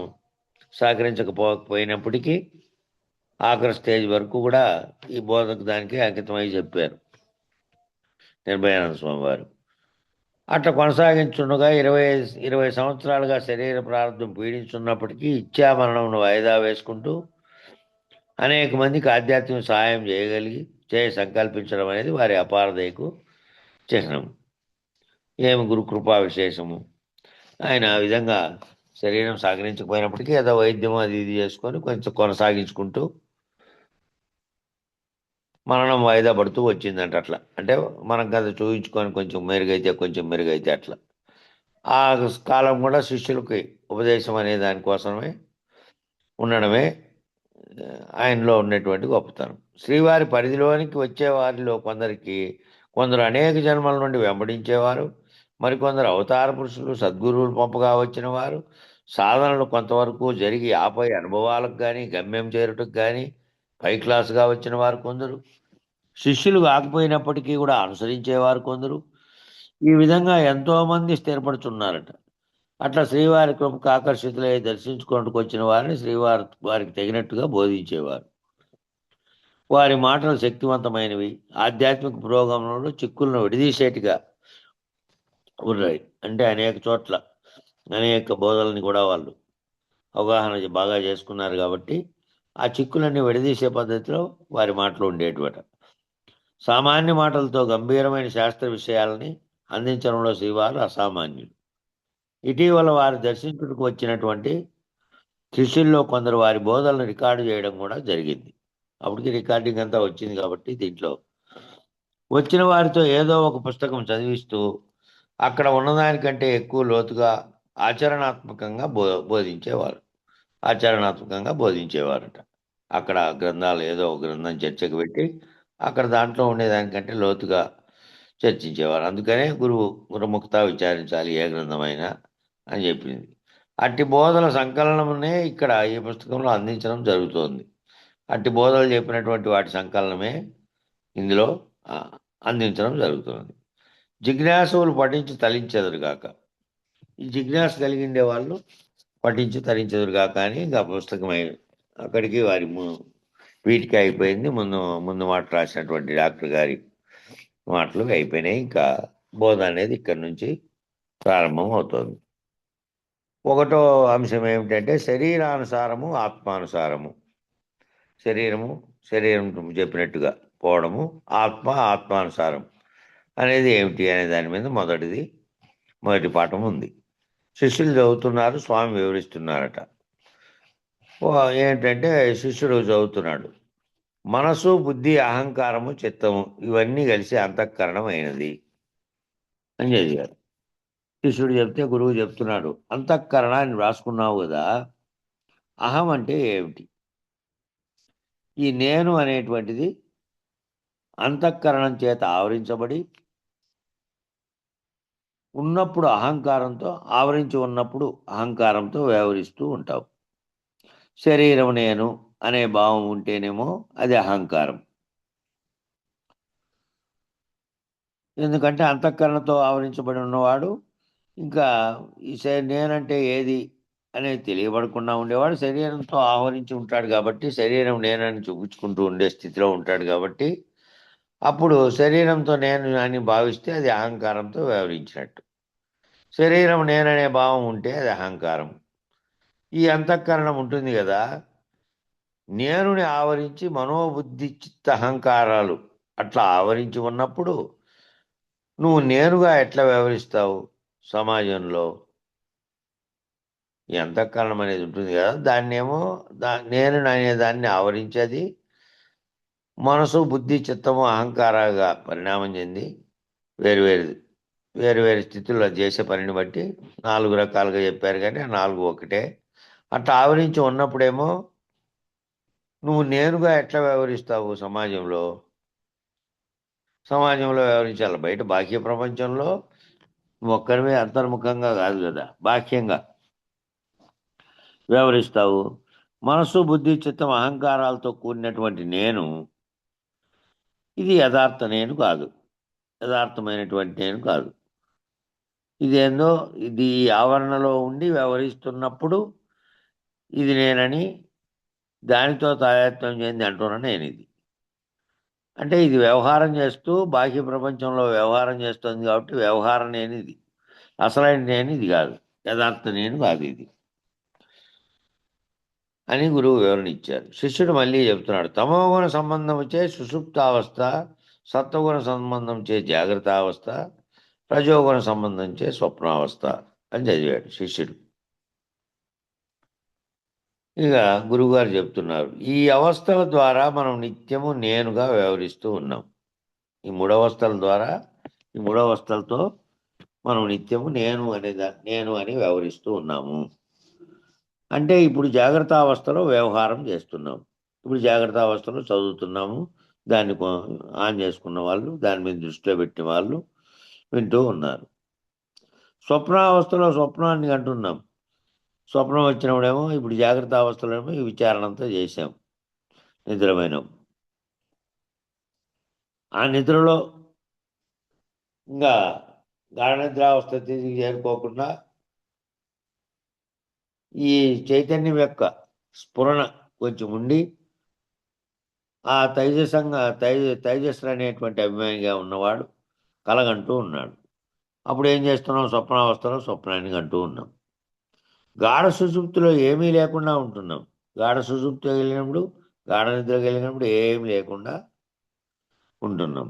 సహకరించకపోయినప్పటికీ ఆఖరి స్టేజ్ వరకు కూడా ఈ బోధకు దానికి అంకితమై చెప్పారు నిర్భయానంద స్వామి వారు. అట్లా కొనసాగించుండగా 20 సంవత్సరాలుగా శరీర ప్రారంభం పీడించున్నప్పటికీ ఇచ్ఛామరణంను వాయిదా వేసుకుంటూ అనేక మందికి ఆధ్యాత్మిక సహాయం చేయ సంకల్పించడం అనేది వారి అపారదయకు చిహ్నం. ఏమి గురు కృపా విశేషము. ఆయన ఆ విధంగా శరీరం సహకరించకపోయినప్పటికీ ఏదో వైద్యం అది ఇది చేసుకొని కొంచెం కొనసాగించుకుంటూ మరణం వాయిదా పడుతూ వచ్చిందంట. అట్లా అంటే మనం కదా చూపించుకొని కొంచెం మెరుగైతే అట్లా ఆ కాలం కూడా శిష్యులకి ఉపదేశం అనే దానికోసమే ఉండడమే ఆయనలో ఉన్నటువంటి గొప్పతనం. శ్రీవారి పరిధిలోనికి వచ్చే వారిలో కొందరు అనేక జన్మల నుండి వెంబడించేవారు, మరికొందరు అవతార పురుషులు, సద్గురువులు పంపగా వచ్చిన వారు, సాధనలు కొంతవరకు జరిగి ఆపై అనుభవాలకు కానీ గమ్యం చేరుటకు కానీ పై క్లాసుగా వచ్చిన వారు కొందరు, శిష్యులు కాకపోయినప్పటికీ కూడా అనుసరించేవారు కొందరు, ఈ విధంగా ఎంతోమంది స్థిరపడుతున్నారట. అట్లా శ్రీవారి కృపకు ఆకర్షితులై దర్శించుకుంటూ వచ్చిన వారిని వారికి తగినట్టుగా బోధించేవారు. వారి మాటలు శక్తివంతమైనవి, ఆధ్యాత్మిక పురోగమనంలో చిక్కులను విడదీసేట్టుగా ఉన్నాయి. అంటే అనేక చోట్ల అనేక బోధనని కూడా వాళ్ళు అవగాహన బాగా చేసుకున్నారు కాబట్టి ఆ చిక్కులన్నీ విడదీసే పద్ధతిలో వారి మాటలు ఉండేటివట. సామాన్య మాటలతో గంభీరమైన శాస్త్ర విషయాలని అందించడంలో శ్రీవారు అసామాన్యులు. ఇటీవల వారు దర్శించుటకు వచ్చినటువంటి శిష్యుల్లో కొందరు వారి బోధనలు రికార్డు చేయడం కూడా జరిగింది. అప్పటికి రికార్డింగ్ అంతా వచ్చింది కాబట్టి దీంట్లో వచ్చిన వారితో ఏదో ఒక పుస్తకం చదివిస్తూ అక్కడ ఉన్నదానికంటే ఎక్కువ లోతుగా ఆచరణాత్మకంగా బోధించేవారట. అక్కడ గ్రంథాలు ఏదో ఒక గ్రంథం చర్చకు పెట్టి అక్కడ దాంట్లో ఉండేదానికంటే లోతుగా చర్చించేవారు. అందుకనే గురుముఖత విచారించాలి ఏ గ్రంథమైనా అని చెప్పింది. అట్టి బోధల సంకలనమునే ఇక్కడ ఈ పుస్తకంలో అందించడం జరుగుతోంది. అట్టి బోధలు చెప్పినటువంటి వాటి సంకలనమే ఇందులో అందించడం జరుగుతుంది. జిజ్ఞాసువులు పఠించి తరించెదరుగాక. ఈ జిజ్ఞాస కలిగిండే వాళ్ళు పఠించి తరించెదరుగాక అని ఇంకా పుస్తకం అక్కడికి వీటికి అయిపోయింది. ముందు ముందు మాట రాసినటువంటి డాక్టర్ గారి మాటలు అయిపోయినాయి. ఇంకా బోధ అనేది ఇక్కడి నుంచి ప్రారంభం అవుతుంది. ఒకటో అంశం ఏమిటంటే శరీరానుసారము ఆత్మానుసారము. శరీరం చెప్పినట్టుగా పోవడము, ఆత్మానుసారం అనేది ఏమిటి అనే దాని మీద మొదటి పాఠం ఉంది. శిష్యులు చదువుతున్నారు, స్వామి వివరిస్తున్నారట. ఏంటంటే శిష్యుడు చదువుతున్నాడు, మనసు, బుద్ధి, అహంకారము, చిత్తము ఇవన్నీ కలిసి అంతఃకరణం అయినది అని చదివారు. శిష్యుడు చెప్తే గురువు చెప్తున్నాడు, అంతఃకరణాన్ని రాసుకున్నావు కదా, అహం అంటే ఏమిటి? ఈ నేను అనేటువంటిది అంతఃకరణం చేత ఆవరించబడి ఉన్నప్పుడు అహంకారంతో, ఆవరించి ఉన్నప్పుడు అహంకారంతో వ్యవహరిస్తూ ఉంటావు. శరీరం నేను అనే భావం ఉంటేనేమో అది అహంకారం. ఎందుకంటే అంతఃకరణతో ఆవరించబడి ఉన్నవాడు ఇంకా ఈ నేనంటే ఏది అనేది తెలియబడకుండా ఉండేవాడు శరీరంతో ఆవరించి ఉంటాడు కాబట్టి, శరీరం నేనని చూపించుకుంటూ ఉండే స్థితిలో ఉంటాడు కాబట్టి, అప్పుడు శరీరంతో నేను అని భావిస్తే అది అహంకారంతో వ్యవహరించినట్టు. శరీరం నేననే భావం ఉంటే అది అహంకారం. ఈ అంతఃకరణం ఉంటుంది కదా, నేనుని ఆవరించి మనోబుద్ధి చిత్త అహంకారాలు అట్లా ఆవరించి ఉన్నప్పుడు నువ్వు నేనుగా ఎట్లా వ్యవహరిస్తావు సమాజంలో? ఈ అంతఃకరణం అనేది ఉంటుంది కదా, దాన్నేమో నేను అనే దాన్ని ఆవరించేది మనసు, బుద్ధి, చిత్తము, అహంకారాలుగా పరిణామం చెంది వేరు స్థితుల్లో చేసే పనిని బట్టి 4 రకాలుగా చెప్పారు, కానీ ఆ 4 ఒకటే. అట్లా ఆవరించి ఉన్నప్పుడేమో నువ్వు నేనుగా ఎట్లా వ్యవహరిస్తావు సమాజంలో వ్యవహరించాలి. బయట బాహ్య ప్రపంచంలో నువ్వు ఒక్కరివే అంతర్ముఖంగా కాదు కదా, బాహ్యంగా వ్యవహరిస్తావు. మనసు, బుద్ధి, చిత్తం, అహంకారాలతో కూడినటువంటి నేను ఇది యథార్థమైనటువంటి నేను కాదు. ఇదేందో ఇది ఆవరణలో ఉండి వ్యవహరిస్తున్నప్పుడు ఇది నేనని దానితో తాదాత్మ్యం చెంది అంటున్నాను నేను. ఇది అంటే ఇది వ్యవహారం చేస్తూ బాహ్య ప్రపంచంలో వ్యవహారం చేస్తుంది కాబట్టి వ్యవహారం నేను ఇది, అసలైన నేను ఇది కాదు, యథార్థ నేను కాదు ఇది అని గురువు వివరణ ఇచ్చారు. శిష్యుడు మళ్ళీ చెప్తున్నాడు, తమోగుణ సంబంధం చే సుషుప్తావస్థ, సత్వగుణ సంబంధం చే జాగ్రత్తావస్థ, రజోగుణ సంబంధం చే స్వప్నావస్థ అని చదివాడు శిష్యుడు. ఇక గురువుగారు చెప్తున్నారు, ఈ అవస్థల ద్వారా మనం నిత్యము నేనుగా వ్యవహరిస్తూ ఉన్నాం. ఈ 3 అవస్థలతో మనం నిత్యము నేను అని వ్యవహరిస్తూ ఉన్నాము. అంటే ఇప్పుడు జాగ్రత్త అవస్థలో వ్యవహారం చేస్తున్నాం, ఇప్పుడు జాగ్రత్త అవస్థలో చదువుతున్నాము, దాన్ని ఆన్ చేసుకున్న వాళ్ళు, దాని మీద దృష్టిలో పెట్టిన వాళ్ళు వింటూ ఉన్నారు. స్వప్నావస్థలో స్వప్నాన్ని అంటున్నాం, స్వప్నం వచ్చినప్పుడేమో ఇప్పుడు జాగ్రత్త అవస్థలో ఏమో ఈ విచారణ అంతా చేశాం, నిద్రపోయినాం. ఆ నిద్రలో ఇంకా గాఢ నిద్రావస్థ తిరిగి చేరుకోకుండా ఈ చైతన్యం యొక్క స్ఫురణ కొంచెం ఉండి ఆ తైజస్సు అనేటువంటి అభిమానిగా ఉన్నవాడు కలగంటూ ఉన్నాడు. అప్పుడు ఏం చేస్తున్నాం? స్వప్నావస్థలో స్వప్నాన్ని అంటూ ఉన్నాం. గాఢ సుషుప్తిలో ఏమీ లేకుండా ఉంటున్నాం. గాఢ సుషుప్తి వెళ్ళినప్పుడు, గాఢ నిద్రకి వెళ్ళినప్పుడు ఏమీ లేకుండా ఉంటున్నాం.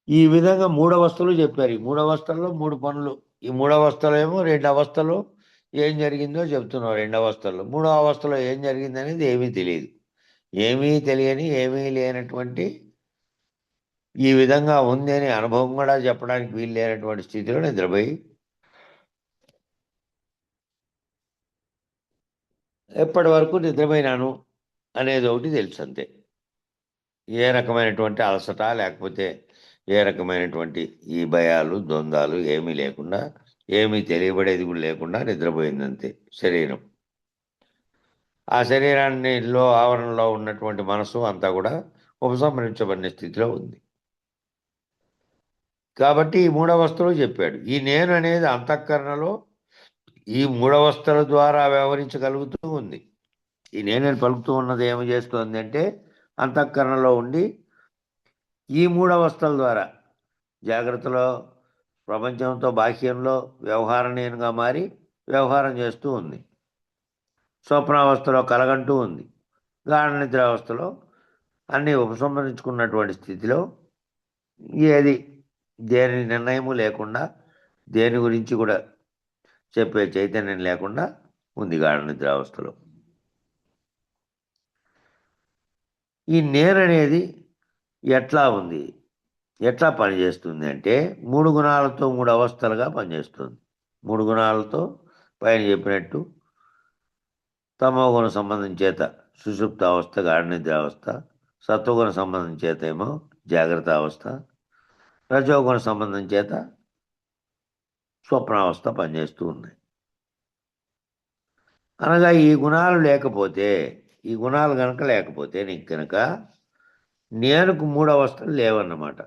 ఈ విధంగా 3 అవస్థలు చెప్పారు. ఈ 3 అవస్థల్లో 3 పనులు. ఈ 3 అవస్థలు ఏమో 2 అవస్థలు ఏం జరిగిందో చెప్తున్నాం. 2 అవస్థల్లో 3వ అవస్థలో ఏం జరిగింది అనేది ఏమీ తెలియదు. ఏమీ తెలియని, ఏమీ లేనటువంటి, ఈ విధంగా ఉంది అని అనుభవం కూడా చెప్పడానికి వీలు లేనటువంటి స్థితిలో నిద్రపోయి ఎప్పటి వరకు నిద్రపోయినాను అనేది ఒకటి తెలుసు అంతే. ఏ రకమైనటువంటి అలసట లేకపోతే ఏ రకమైనటువంటి ఈ భయాలు, ద్వంద్వాలు ఏమీ లేకుండా, ఏమీ తెలియబడేది కూడా లేకుండా నిద్రపోయిందంతే శరీరం. ఆ శరీరాన్ని ఆవరణలో ఉన్నటువంటి మనసు అంతా కూడా ఉపసంహరించబడిన స్థితిలో ఉంది. కాబట్టి ఈ మూడవస్థలు చెప్పాడు. ఈ నేను అనేది అంతఃకరణలో ఈ మూడవస్థల ద్వారా వ్యవహరించగలుగుతూ ఉంది. ఈ నేను పలుకుతూ ఉన్నది ఏమి చేస్తుంది అంటే అంతఃకరణలో ఉండి ఈ మూడవస్థల ద్వారా జాగ్రత్తలో ప్రపంచంతో బాహ్యంలో వ్యవహార నేనుగా మారి వ్యవహారం చేస్తూ ఉంది. స్వప్నావస్థలో కలగంటూ ఉంది. గాఢ నిద్రావస్థలో అన్నీ ఉపసంహరించుకున్నటువంటి స్థితిలో ఏది దేని నిర్ణయము లేకుండా దేని గురించి కూడా చెప్పే చైతన్యం లేకుండా ఉంది గాఢ నిద్రావస్థలో. ఈ నేననేది ఎట్లా ఉంది, ఎట్లా పనిచేస్తుంది అంటే 3 గుణాలతో 3 అవస్థలుగా పనిచేస్తుంది. 3 గుణాలతో పైన చెప్పినట్టు తమోగుణ సంబంధం చేత సుషుప్త అవస్థ, గాఢ నిద్రావస్థ, సత్వగుణ సంబంధం చేత ఏమో జాగ్రత్త అవస్థ, రజోగుణ సంబంధం చేత స్వప్నావస్థ పనిచేస్తూ ఉన్నాయి. అనగా ఈ గుణాలు లేకపోతే, ఈ గుణాలు కనుక లేకపోతే నీకు కనుక నేనుకు 3 అవస్థలు లేవన్నమాట.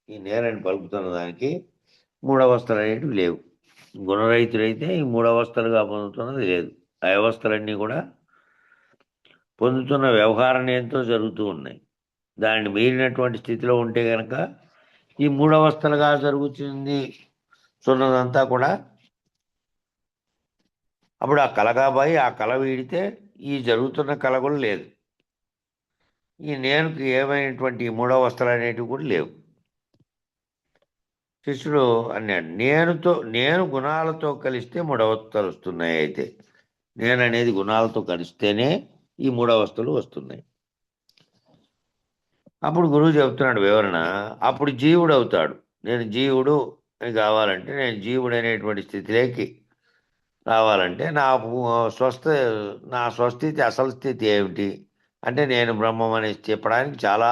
ఈ నేనని పలుకుతున్న దానికి 3 అవస్థలు అనేటివి లేవు. గుణరహితుడైతే ఈ 3 అవస్థలుగా పొందుతున్నది లేదు. ఆ అవస్థలన్నీ కూడా పొందుతున్న వ్యవహార నేనుతో జరుగుతూ ఉన్నాయి. దాన్ని మీరినటువంటి స్థితిలో ఉంటే కనుక ఈ 3 అవస్థలుగా జరుగుతుంది చున్నదంతా కూడా అప్పుడు ఆ కలగాబాయి ఆ కళ వీడితే ఈ జరుగుతున్న కళ కూడా లేదు. ఈ నేనుకి ఏమైనటువంటి 3 అవస్థలు అనేటివి కూడా లేవు. శిష్యుడు అన్నాడు, నేను గుణాలతో కలిస్తే 3 అవస్థలు వస్తున్నాయి. అయితే నేను అనేది గుణాలతో కలిస్తేనే ఈ 3 అవస్థలు వస్తున్నాయి. అప్పుడు గురువు చెబుతున్నాడు వివరణ. అప్పుడు జీవుడు అవుతాడు. నేను జీవుడు అని కావాలంటే, నేను జీవుడు అనేటువంటి స్థితిలోకి రావాలంటే నా స్వస్థితి అసలు స్థితి ఏమిటి అంటే నేను బ్రహ్మం అని చెప్పడానికి చాలా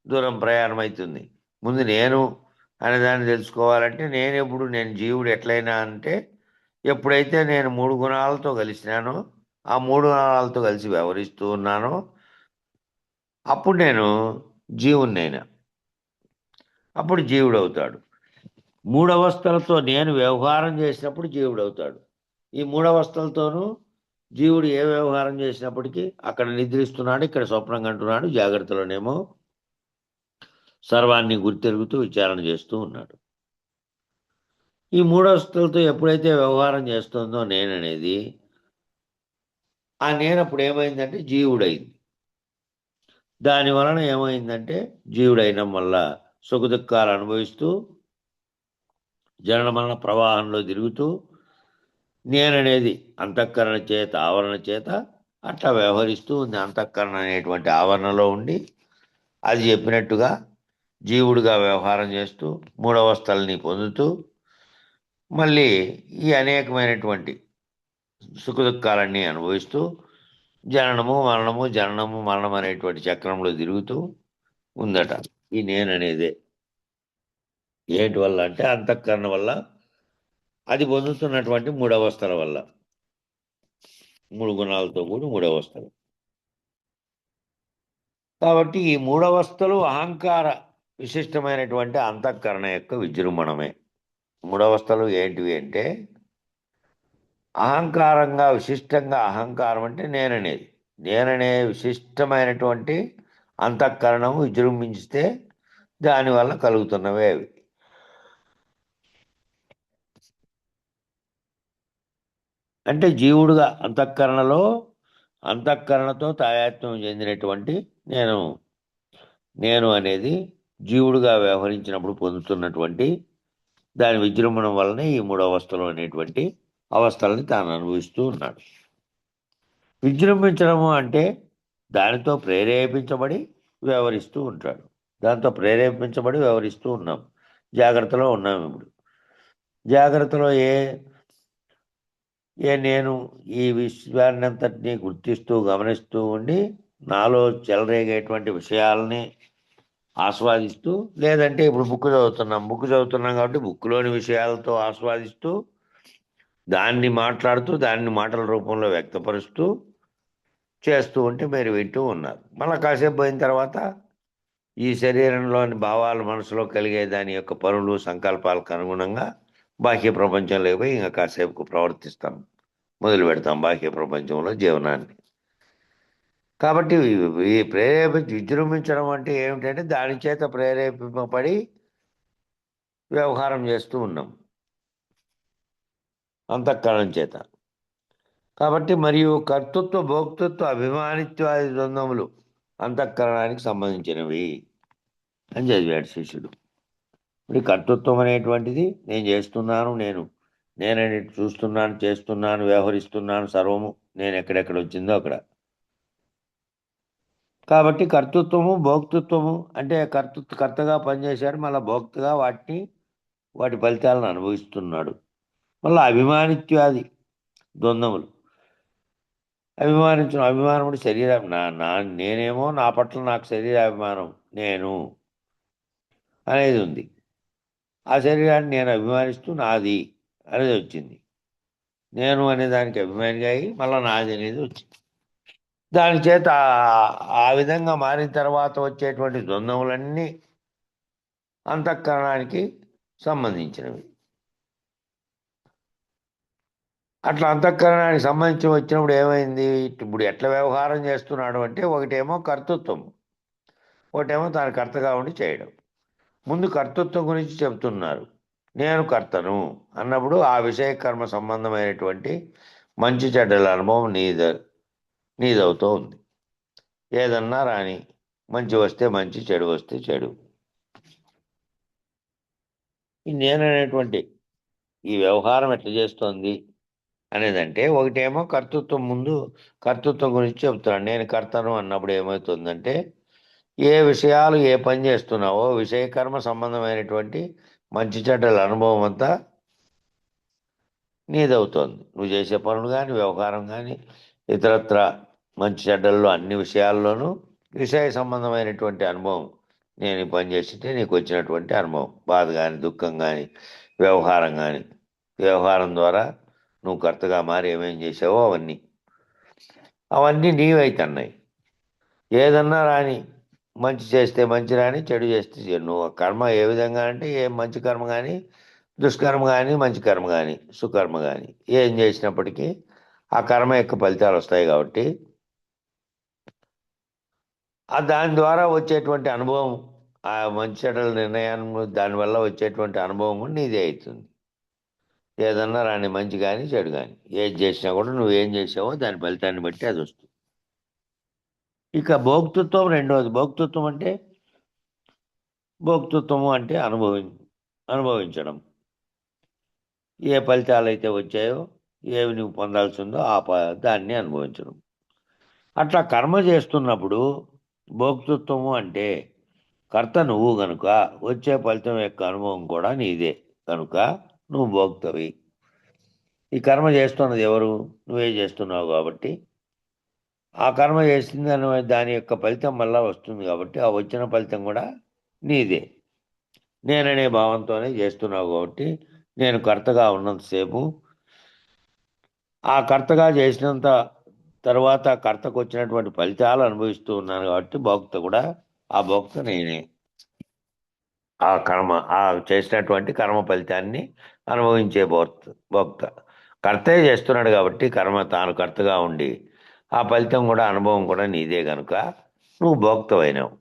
దూరం ప్రయాణం అవుతుంది. ముందు నేను అనేదాన్ని తెలుసుకోవాలంటే నేను జీవుడు ఎట్లయినా అంటే ఎప్పుడైతే నేను 3 గుణాలతో కలిసినానో, ఆ 3 గుణాలతో కలిసి వ్యవహరిస్తూ ఉన్నానో అప్పుడు నేను జీవున్నైనా, అప్పుడు జీవుడు అవుతాడు. 3 అవస్థలతో నేను వ్యవహారం చేసినప్పుడు జీవుడు అవుతాడు. ఈ 3 అవస్థలతోనూ జీవుడు ఏ వ్యవహారం చేసినప్పటికీ అక్కడ నిద్రిస్తున్నాడు, ఇక్కడ స్వప్నం కంటున్నాడు, జాగ్రత్తలోనేమో సర్వాన్ని గుర్తెరుగుతూ విచారణ చేస్తూ ఉన్నాడు. ఈ 3 అవస్థలతో ఎప్పుడైతే వ్యవహారం చేస్తుందో నేననేది, ఆ నేనప్పుడు ఏమైందంటే జీవుడైంది. దాని వలన ఏమైందంటే జీవుడైనం వల్ల సుఖ దుఃఖాలు అనుభవిస్తూ జనన మరణ ప్రవాహంలో తిరుగుతూ నేననేది అంతఃకరణ చేత ఆవరణ చేత అట్లా వ్యవహరిస్తూ ఉంది. అంతఃకరణ అనేటువంటి ఆవరణలో ఉండి అది చెప్పినట్టుగా జీవుడిగా వ్యవహారం చేస్తూ 3 అవస్థల్ని పొందుతూ మళ్ళీ ఈ అనేకమైనటువంటి సుఖ దుఃఖాలన్నీ అనుభవిస్తూ జననము మరణం అనేటువంటి చక్రంలో తిరుగుతూ ఉందట ఈ నేననేదే. ఏంటి వల్ల అంటే అంతఃకరణ వల్ల, అది పొందుతున్నటువంటి 3 అవస్థల వల్ల, 3 గుణాలతో కూడి 3 అవస్థలు. కాబట్టి ఈ 3 అవస్థలు అహంకార విశిష్టమైనటువంటి అంతఃకరణ యొక్క విజృంభణమే. 3 అవస్థలు ఏంటివి అంటే అహంకారంగా విశిష్టంగా, అహంకారం అంటే నేననే విశిష్టమైనటువంటి అంతఃకరణము విజృంభించితే దానివల్ల కలుగుతున్నవే అవి. అంటే జీవుడుగా అంతఃకరణతో తాయాత్మ్యం చెందినటువంటి నేను అనేది జీవుడుగా వ్యవహరించినప్పుడు పొందుతున్నటువంటి దాని విజృంభణం వలనే ఈ 3 అవస్థలు అనేటువంటి అవస్థలని తాను అనుభవిస్తూ ఉన్నాడు. విజృంభించడము అంటే దానితో ప్రేరేపించబడి వ్యవహరిస్తూ ఉంటాడు. దాంతో ప్రేరేపించబడి వ్యవహరిస్తూ ఉన్నాం. జాగ్రత్తలో ఉన్నాం. ఇప్పుడు జాగ్రత్తలో నేను ఈ విశ్వాన్నంతటినీ గుర్తిస్తూ గమనిస్తూ ఉండి నాలో చెలరేగేటువంటి విషయాలని ఆస్వాదిస్తూ, లేదంటే ఇప్పుడు బుక్ చదువుతున్నాం కాబట్టి బుక్లోని విషయాలతో ఆస్వాదిస్తూ దాన్ని మాట్లాడుతూ దాన్ని మాటల రూపంలో వ్యక్తపరుస్తూ చేస్తూ ఉంటే మీరు వింటూ ఉన్నారు. మళ్ళీ కాసేపు పోయిన తర్వాత ఈ శరీరంలోని భావాలు మనసులో కలిగే దాని యొక్క పనులు సంకల్పాలకు అనుగుణంగా బాహ్య ప్రపంచంలో పోయి ఇంకా కాసేపు ప్రవర్తిస్తాం, మొదలు పెడతాం బాహ్య ప్రపంచంలో జీవనాన్ని. కాబట్టి ఈ విజృంభించడం అంటే ఏమిటంటే దాని చేత ప్రేరేపింపబడి వ్యవహారం చేస్తూ ఉన్నాం అంతఃకరణం చేత. కాబట్టి మరియు కర్తృత్వ భోక్తృత్వ అభిమానిత్వాది ద్వంద్వములు అంతఃకరణానికి సంబంధించినవి అని చదివాడు శిష్యుడు. ఇప్పుడు కర్తృత్వం అనేటువంటిది నేను చేస్తున్నాను, నేనని చూస్తున్నాను, చేస్తున్నాను, వ్యవహరిస్తున్నాను, సర్వము నేను ఎక్కడెక్కడ వచ్చిందో అక్కడ. కాబట్టి కర్తృత్వము భోక్తృత్వము అంటే కర్తగా పనిచేశాడు, మళ్ళీ భోక్తగా వాటి ఫలితాలను అనుభవిస్తున్నాడు. మళ్ళీ అభిమానిత్యాది ద్వంద్వములు, అభిమానముడు శరీరం నేనేమో నా పట్ల నాకు శరీరాభిమానం నేను అనేది ఉంది. ఆ శరీరాన్ని నేను అభిమానిస్తూ నాది అనేది వచ్చింది. నేను అనే దానికి అభిమానిగా అయ్యి మళ్ళీ నాది అనేది వచ్చింది. దాని చేత ఆ విధంగా మారిన తర్వాత వచ్చేటువంటి ద్వంద్వములన్నీ అంతఃకరణానికి సంబంధించినవి. అట్లా అంతఃకరణానికి సంబంధించి వచ్చినప్పుడు ఏమైంది, ఇప్పుడు ఎట్లా వ్యవహారం చేస్తున్నాడు అంటే ఒకటేమో కర్తృత్వం, ఒకటేమో తాను కర్తగా ఉండి చేయడం. ముందు కర్తృత్వం గురించి చెబుతున్నారు. నేను కర్తను అన్నప్పుడు ఆ విషయ కర్మ సంబంధమైనటువంటి మంచి చెడ్డల అనుభవం నీదవుతూ ఉంది. ఏదన్నా రాని, మంచి వస్తే మంచి, చెడు వస్తే చెడు. నేననేటువంటి ఈ వ్యవహారం ఎట్లా చేస్తోంది అనేదంటే ఒకటేమో కర్తృత్వం గురించి చెప్తున్నాను. నేను కర్తను అన్నప్పుడు ఏమవుతుందంటే ఏ విషయాలు ఏ పని చేస్తున్నావో విషయకర్మ సంబంధమైనటువంటి మంచి చెడ్డల అనుభవం అంతా నీదవుతోంది. నువ్వు చేసే పనులు కానీ వ్యవహారం కానీ ఇతరత్ర మంచి చెడ్డల్లో అన్ని విషయాల్లోనూ విషయ సంబంధమైనటువంటి అనుభవం. నేను ఈ పని చేస్తుంటే నీకు వచ్చినటువంటి అనుభవం, బాధ కానీ దుఃఖం కానీ వ్యవహారం ద్వారా నువ్వు కర్తగా మారి ఏమేం చేసావో అవన్నీ నీవైతున్నాయి. ఏదన్నా రాని, మంచి చేస్తే మంచి రాని, చెడు చేస్తే చెడు. నువ్వు కర్మ ఏ విధంగా అంటే ఏం మంచి కర్మ కానీ దుష్కర్మ కానీ మంచి కర్మ కానీ సుకర్మ కానీ ఏం చేసినప్పటికీ ఆ కర్మ యొక్క ఫలితాలు వస్తాయి. కాబట్టి దాని ద్వారా వచ్చేటువంటి అనుభవం, ఆ మంచి చెడ్డల నిర్ణయాన్ని దానివల్ల వచ్చేటువంటి అనుభవం కూడా నీదే అవుతుంది. ఏదన్నా రాని, మంచి కానీ చెడు కానీ ఏది చేసినా కూడా నువ్వేం చేసావో దాని ఫలితాన్ని బట్టి అది వస్తుంది. ఇక భోక్తృత్వం రెండవది. భోక్తృత్వము అంటే అనుభవించడం. ఏ ఫలితాలు అయితే వచ్చాయో, ఏవి నువ్వు పొందాల్సి ఉందో దాన్ని అనుభవించడం. అట్లా కర్మ చేస్తున్నప్పుడు భోక్తృత్వము అంటే కర్త నువ్వు కనుక వచ్చే ఫలితం యొక్క అనుభవం కూడా నీదే కనుక నువ్వు భోక్తవి. ఈ కర్మ చేస్తున్నది ఎవరు? నువ్వే చేస్తున్నావు. కాబట్టి ఆ కర్మ చేసింది దాని యొక్క ఫలితం మళ్ళా వస్తుంది. కాబట్టి ఆ వచ్చిన ఫలితం కూడా నీదే. నేననే భావంతోనే చేస్తున్నావు. కాబట్టి నేను కర్తగా ఉన్నంతసేపు ఆ కర్తగా చేసినంత తర్వాత కర్తకు వచ్చినటువంటి ఫలితాలు అనుభవిస్తూ ఉన్నాను. కాబట్టి ఆ భోక్త నేనే. ఆ చేసినటువంటి కర్మ ఫలితాన్ని అనుభవించే భోక్త. కర్తే చేస్తున్నాడు కాబట్టి తాను కర్తగా ఉండి ఆ ఫలితం కూడా అనుభవం కూడా నీదే కనుక నువ్వు భోక్తవైనావు.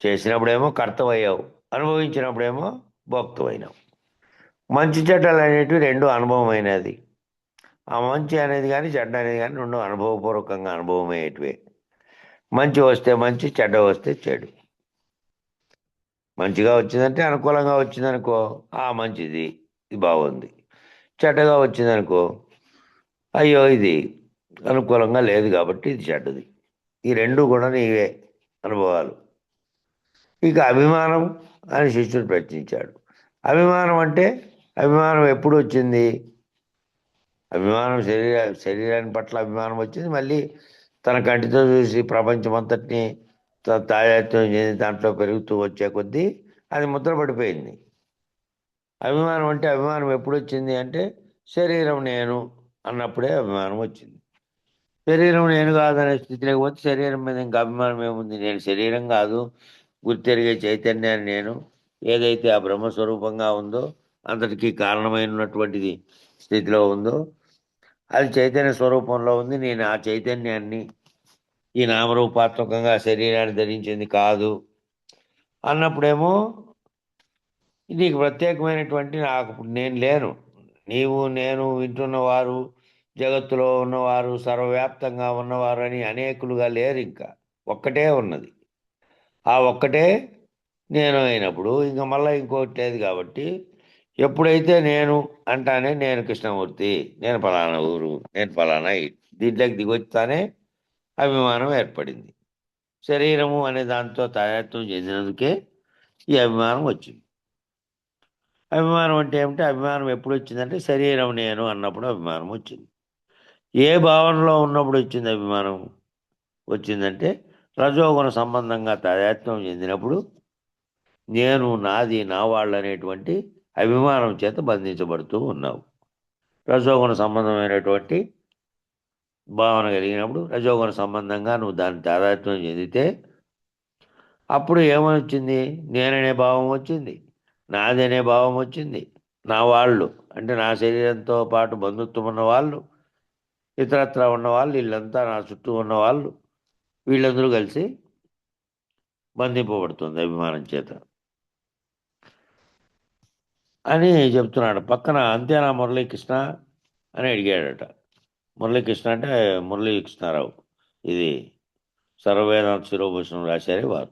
చేసినప్పుడేమో కర్తవయ్యావు, అనుభవించినప్పుడేమో భోక్తవైనావు. మంచి చెడ్డలు అనేటివి రెండు అనుభవమైనది. ఆ మంచి అనేది కానీ చెడ్డ అనేది కానీ రెండు అనుభవపూర్వకంగా అనుభవమయ్యేటివే. మంచి వస్తే మంచి, చెడ్డ వస్తే చెడు. మంచిగా వచ్చిందంటే అనుకూలంగా వచ్చిందనుకో మంచిది, ఇది బాగుంది. చెడ్డగా వచ్చిందనుకో అయ్యో ఇది అనుకూలంగా లేదు కాబట్టి ఇది చెడ్డది. ఈ రెండు కూడా నీవే అనుభవాలు. ఇక అభిమానం అని శిష్యుడు ప్రశ్నించాడు. అభిమానం ఎప్పుడు వచ్చింది? అభిమానం శరీరాన్ని పట్ల అభిమానం వచ్చింది. మళ్ళీ తన కంటితో చూసి ప్రపంచం అంతటినీ తాజాత్వం చెంది దాంట్లో పెరుగుతూ వచ్చే కొద్దీ అది ముద్ర పడిపోయింది. అభిమానం ఎప్పుడు వచ్చింది అంటే శరీరం నేను అన్నప్పుడే అభిమానం వచ్చింది. శరీరం నేను కాదనే స్థితి లేకపోతే శరీరం మీద ఇంకా అభిమానం ఏముంది? నేను శరీరం కాదు, గుర్తెరిగే చైతన్యాన్ని నేను, ఏదైతే ఆ బ్రహ్మస్వరూపంగా ఉందో, అంతటికీ కారణమైనటువంటిది స్థితిలో ఉందో, అది చైతన్య స్వరూపంలో ఉంది. నేను ఆ చైతన్యాన్ని ఈ నామరూపాత్మకంగా శరీరాన్ని ధరించింది కాదు అన్నప్పుడేమో నీకు ప్రత్యేకమైనటువంటి నాకు నేను లేను. నీవు నేను వింటున్నవారు, జగత్తులో ఉన్నవారు, సర్వవ్యాప్తంగా ఉన్నవారు అని అనేకులుగా లేరు. ఇంకా ఒక్కటే ఉన్నది. ఆ ఒక్కటే నేను అయినప్పుడు ఇంకా మళ్ళీ ఇంకోటి లేదు. కాబట్టి ఎప్పుడైతే నేను అంటానే నేను కృష్ణమూర్తి, నేను ఫలానా ఊరు, నేను ఫలానా దీంట్లోకి దిగొచ్చానే అభిమానం ఏర్పడింది. శరీరము అనే దాంతో తాదాత్మ్యం చెందినందుకే ఈ అభిమానం వచ్చింది. అభిమానం అంటే ఏమిటి? అభిమానం ఎప్పుడు వచ్చిందంటే శరీరం నేను అన్నప్పుడు అభిమానం వచ్చింది. ఏ భావనలో ఉన్నప్పుడు వచ్చింది అభిమానం? వచ్చిందంటే రజోగుణ సంబంధంగా తాదాత్మ్యం చెందినప్పుడు నేను, నాది, నా వాళ్ళు అనేటువంటి అభిమానం చేత బంధించబడుతూ ఉన్నావు. రజోగుణ సంబంధమైనటువంటి భావన కలిగినప్పుడు రజోగుణ సంబంధంగా నువ్వు దాన్ని తాదాత్మ్యం చెందితే అప్పుడు ఏమని వచ్చింది? నేననే భావం వచ్చింది, నాది అనే భావం వచ్చింది. నా వాళ్ళు అంటే నా శరీరంతో పాటు బంధుత్వం ఉన్న వాళ్ళు, ఇతరత్రా ఉన్నవాళ్ళు, వీళ్ళంతా నా చుట్టూ ఉన్నవాళ్ళు, వీళ్ళందరూ కలిసి బంధింపబడుతుంది అభిమానం చేత అని చెప్తున్నాడు. పక్కన అంతేనా మురళీకృష్ణ అని అడిగాడట. మురళీకృష్ణ అంటే మురళీకృష్ణారావు, ఇది సర్వవేదాంత శిరోభూషణం రాశారే వారు.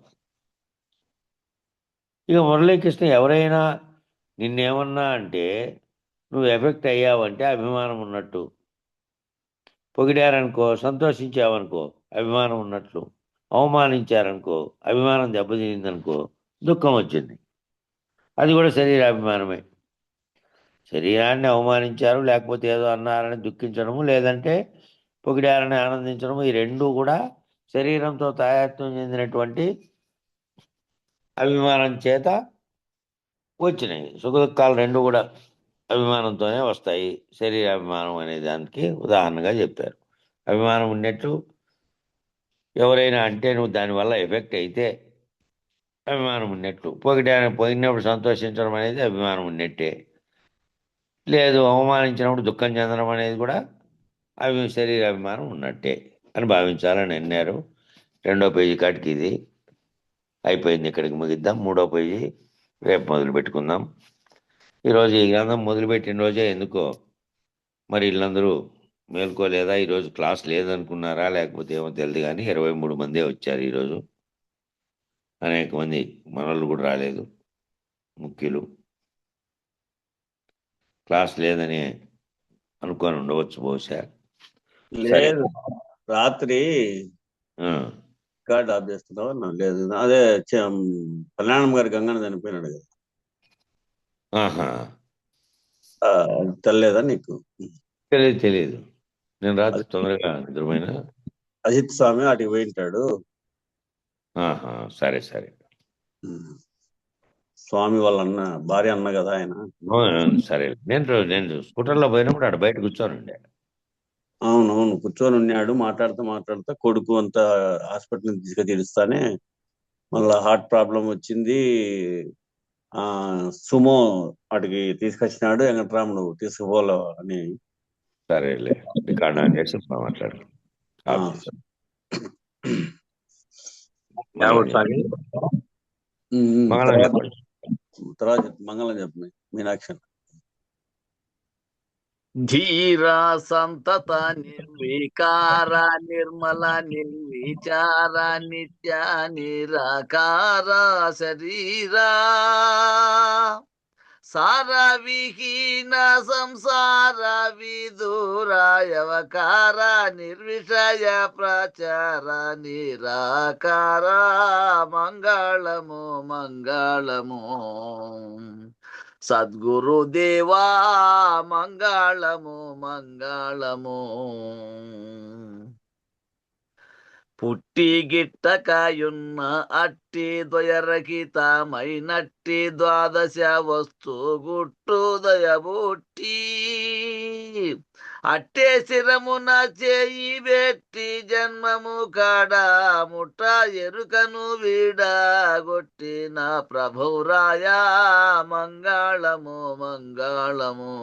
ఇక మురళీకృష్ణ ఎవరైనా నిన్నేమన్నా అంటే నువ్వు ఎఫెక్ట్ అయ్యావంటే అభిమానం ఉన్నట్టు, పొగిడారనుకో సంతోషించావనుకో అభిమానం ఉన్నట్లు, అవమానించారనుకో అభిమానం దెబ్బతిందనుకో దుఃఖం వచ్చింది. అది కూడా శరీరాభిమానమే. శరీరాన్ని అవమానించారు లేకపోతే ఏదో అన్నారని దుఃఖించడము, లేదంటే పొగిడారని ఆనందించడము, ఈ రెండూ కూడా శరీరంతో తాయాత్మ్యం చెందినటువంటి అభిమానం చేత వచ్చినాయి. సుఖ దుఃఖాలు రెండు కూడా అభిమానంతోనే వస్తాయి. శరీరాభిమానం అనే దానికి ఉదాహరణగా చెప్పారు. అభిమానం ఉన్నట్టు ఎవరైనా అంటే నువ్వు దానివల్ల ఎఫెక్ట్ అయితే అభిమానం ఉన్నట్టు, పోయినప్పుడు సంతోషించడం అనేది అభిమానం ఉన్నట్టే. లేదు అవమానించినప్పుడు దుఃఖం చెందడం అనేది కూడా శరీరాభిమానం ఉన్నట్టే అని భావించాలని అన్నారు. 2వ పేజీ కాటికి ఇది అయిపోయింది. ఇక్కడికి ముగిద్దాం. 3వ పేజీ రేపు మొదలు పెట్టుకుందాం. ఈరోజు ఈ గ్రంథం మొదలుపెట్టిన రోజే ఎందుకో మరి వీళ్ళందరూ మేల్కోలేదా, ఈరోజు క్లాస్ లేదనుకున్నారా లేకపోతే ఏమో తెలియదు, కానీ 23 మందే వచ్చారు ఈరోజు. అనేక మంది మనోళ్ళు కూడా రాలేదు. ముఖ్యులు క్లాస్ లేదని అనుకొని ఉండవచ్చు బహుశా. సరే, లేదు రాత్రి కార్డు ఆఫ్ చేస్తున్నావు అన్నా. లేదు అదే కళ్యాణం గారి గంగన్న చనిపోయినాడు కదా, తెలియదా నీకు? తెలియదు. నేను రాత్రి తొందరగా నిద్రపోయినా. అజిత్ స్వామి వాటికి పోయింటాడు. సరే స్వామి వాళ్ళ అన్న భార్య అన్న కదా ఆయన. సరే, నేను స్కూటర్లో పోయినప్పుడు అక్కడ బయట కూర్చోనుండే. అవునవును కూర్చొని ఉన్నాడు. మాట్లాడుతా కొడుకు అంతా హాస్పిటల్ తీసుకెళ్తానే మళ్ళా హార్ట్ ప్రాబ్లం వచ్చింది. సుమో వాటికి తీసుకొచ్చినాడు. వెంకటరాముడు తీసుకుపోలే అని. సరేలే, రికార్డ్ ఆన్ చేసి మాట్లాడు. తర్వాత మంగళం చెప్పు మీనాక్షి. ధీరా సంతత నిర్వికార నిర్మల నిర్విచార నిత్య నిరాకార శరీరా సార విహీన సంసార విదూరాయవకార నిర్విషయ ప్రచార నిరాకార మంగళము మంగళము సద్గురుదేవా మంగళము మంగళము. పుట్టి గిట్టకాయున్న అట్టి ద్వయరహితమైనట్టి ద్వాదశ వస్తు గుట్టుదయబుట్టి అట్టే శిరమున చేయి పెట్టి జన్మము కాడ ముట్ట ఎరుకను వీడగొట్టిన ప్రభురాయ మంగళము మంగళము.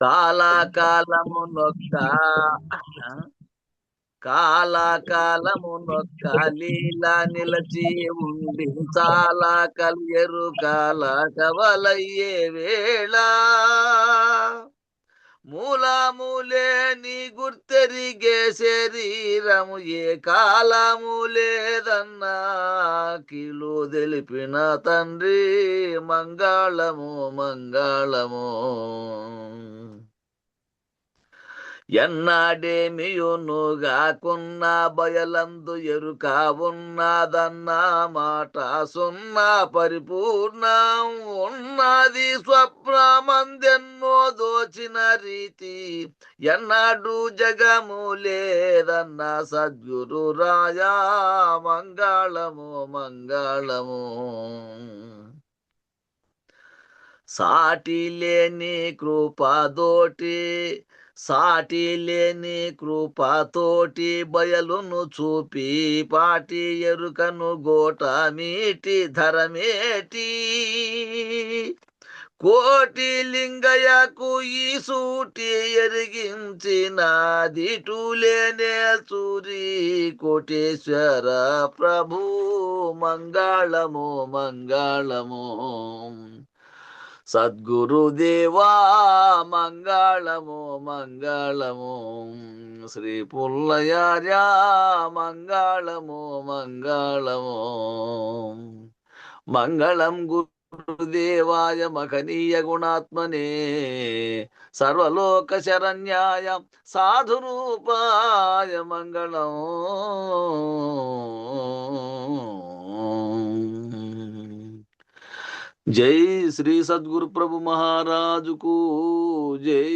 కాలకాలము నొక్క కాలకాలము నొక్క లీల నిలచి ఉండి చాలా కలియరు కాల కవలయ్యే వేళ మూలములే నీ గుర్తెరిగే శరీరము ఏ కాలము లేదన్నా కీలు తెలిపిన తండ్రి మంగళము మంగళము. ఎన్నాడేమియునుగాకున్న బయలందు ఎరుక ఉన్నదన్న మాట సున్నా పరిపూర్ణం ఉన్నది స్వప్నమందెన్నో దోచిన రీతి ఎన్నాడు జగము లేదన్న సద్గురు రాజా మంగళము మంగళము. సాటి లేని కృపదోటి సాటి లేని కృపతోటి బయలును చూపి పాటి ఎరుకను గోట మీటి ధరమేటి కోటి లింగయ్యకు ఈ సూటి ఎరిగించిన దిటులేనే సూరి కోటేశ్వర ప్రభు మంగళము మంగళము. సద్గురుదేవా మంగళము మంగళము. శ్రీ పుల్లయార్య మంగళము మంగళము. మంగళం గురుదేవాయ మహనీయ గుణాత్మనే సర్వలోక శరణ్యాయ సాధురూపాయ మంగళం. జై శ్రీ సద్గురు ప్రభు మహారాజుకు జై.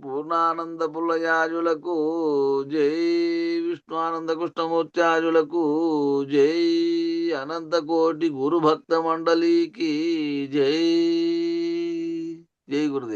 పూర్ణానంద పుల్లయాజులకు జై. విష్ణుఆనంద కృష్ణమూర్త్యాజులకు జై. అనంత కోటి గురు భక్త మండలికి జై. జై గురుదేవ్.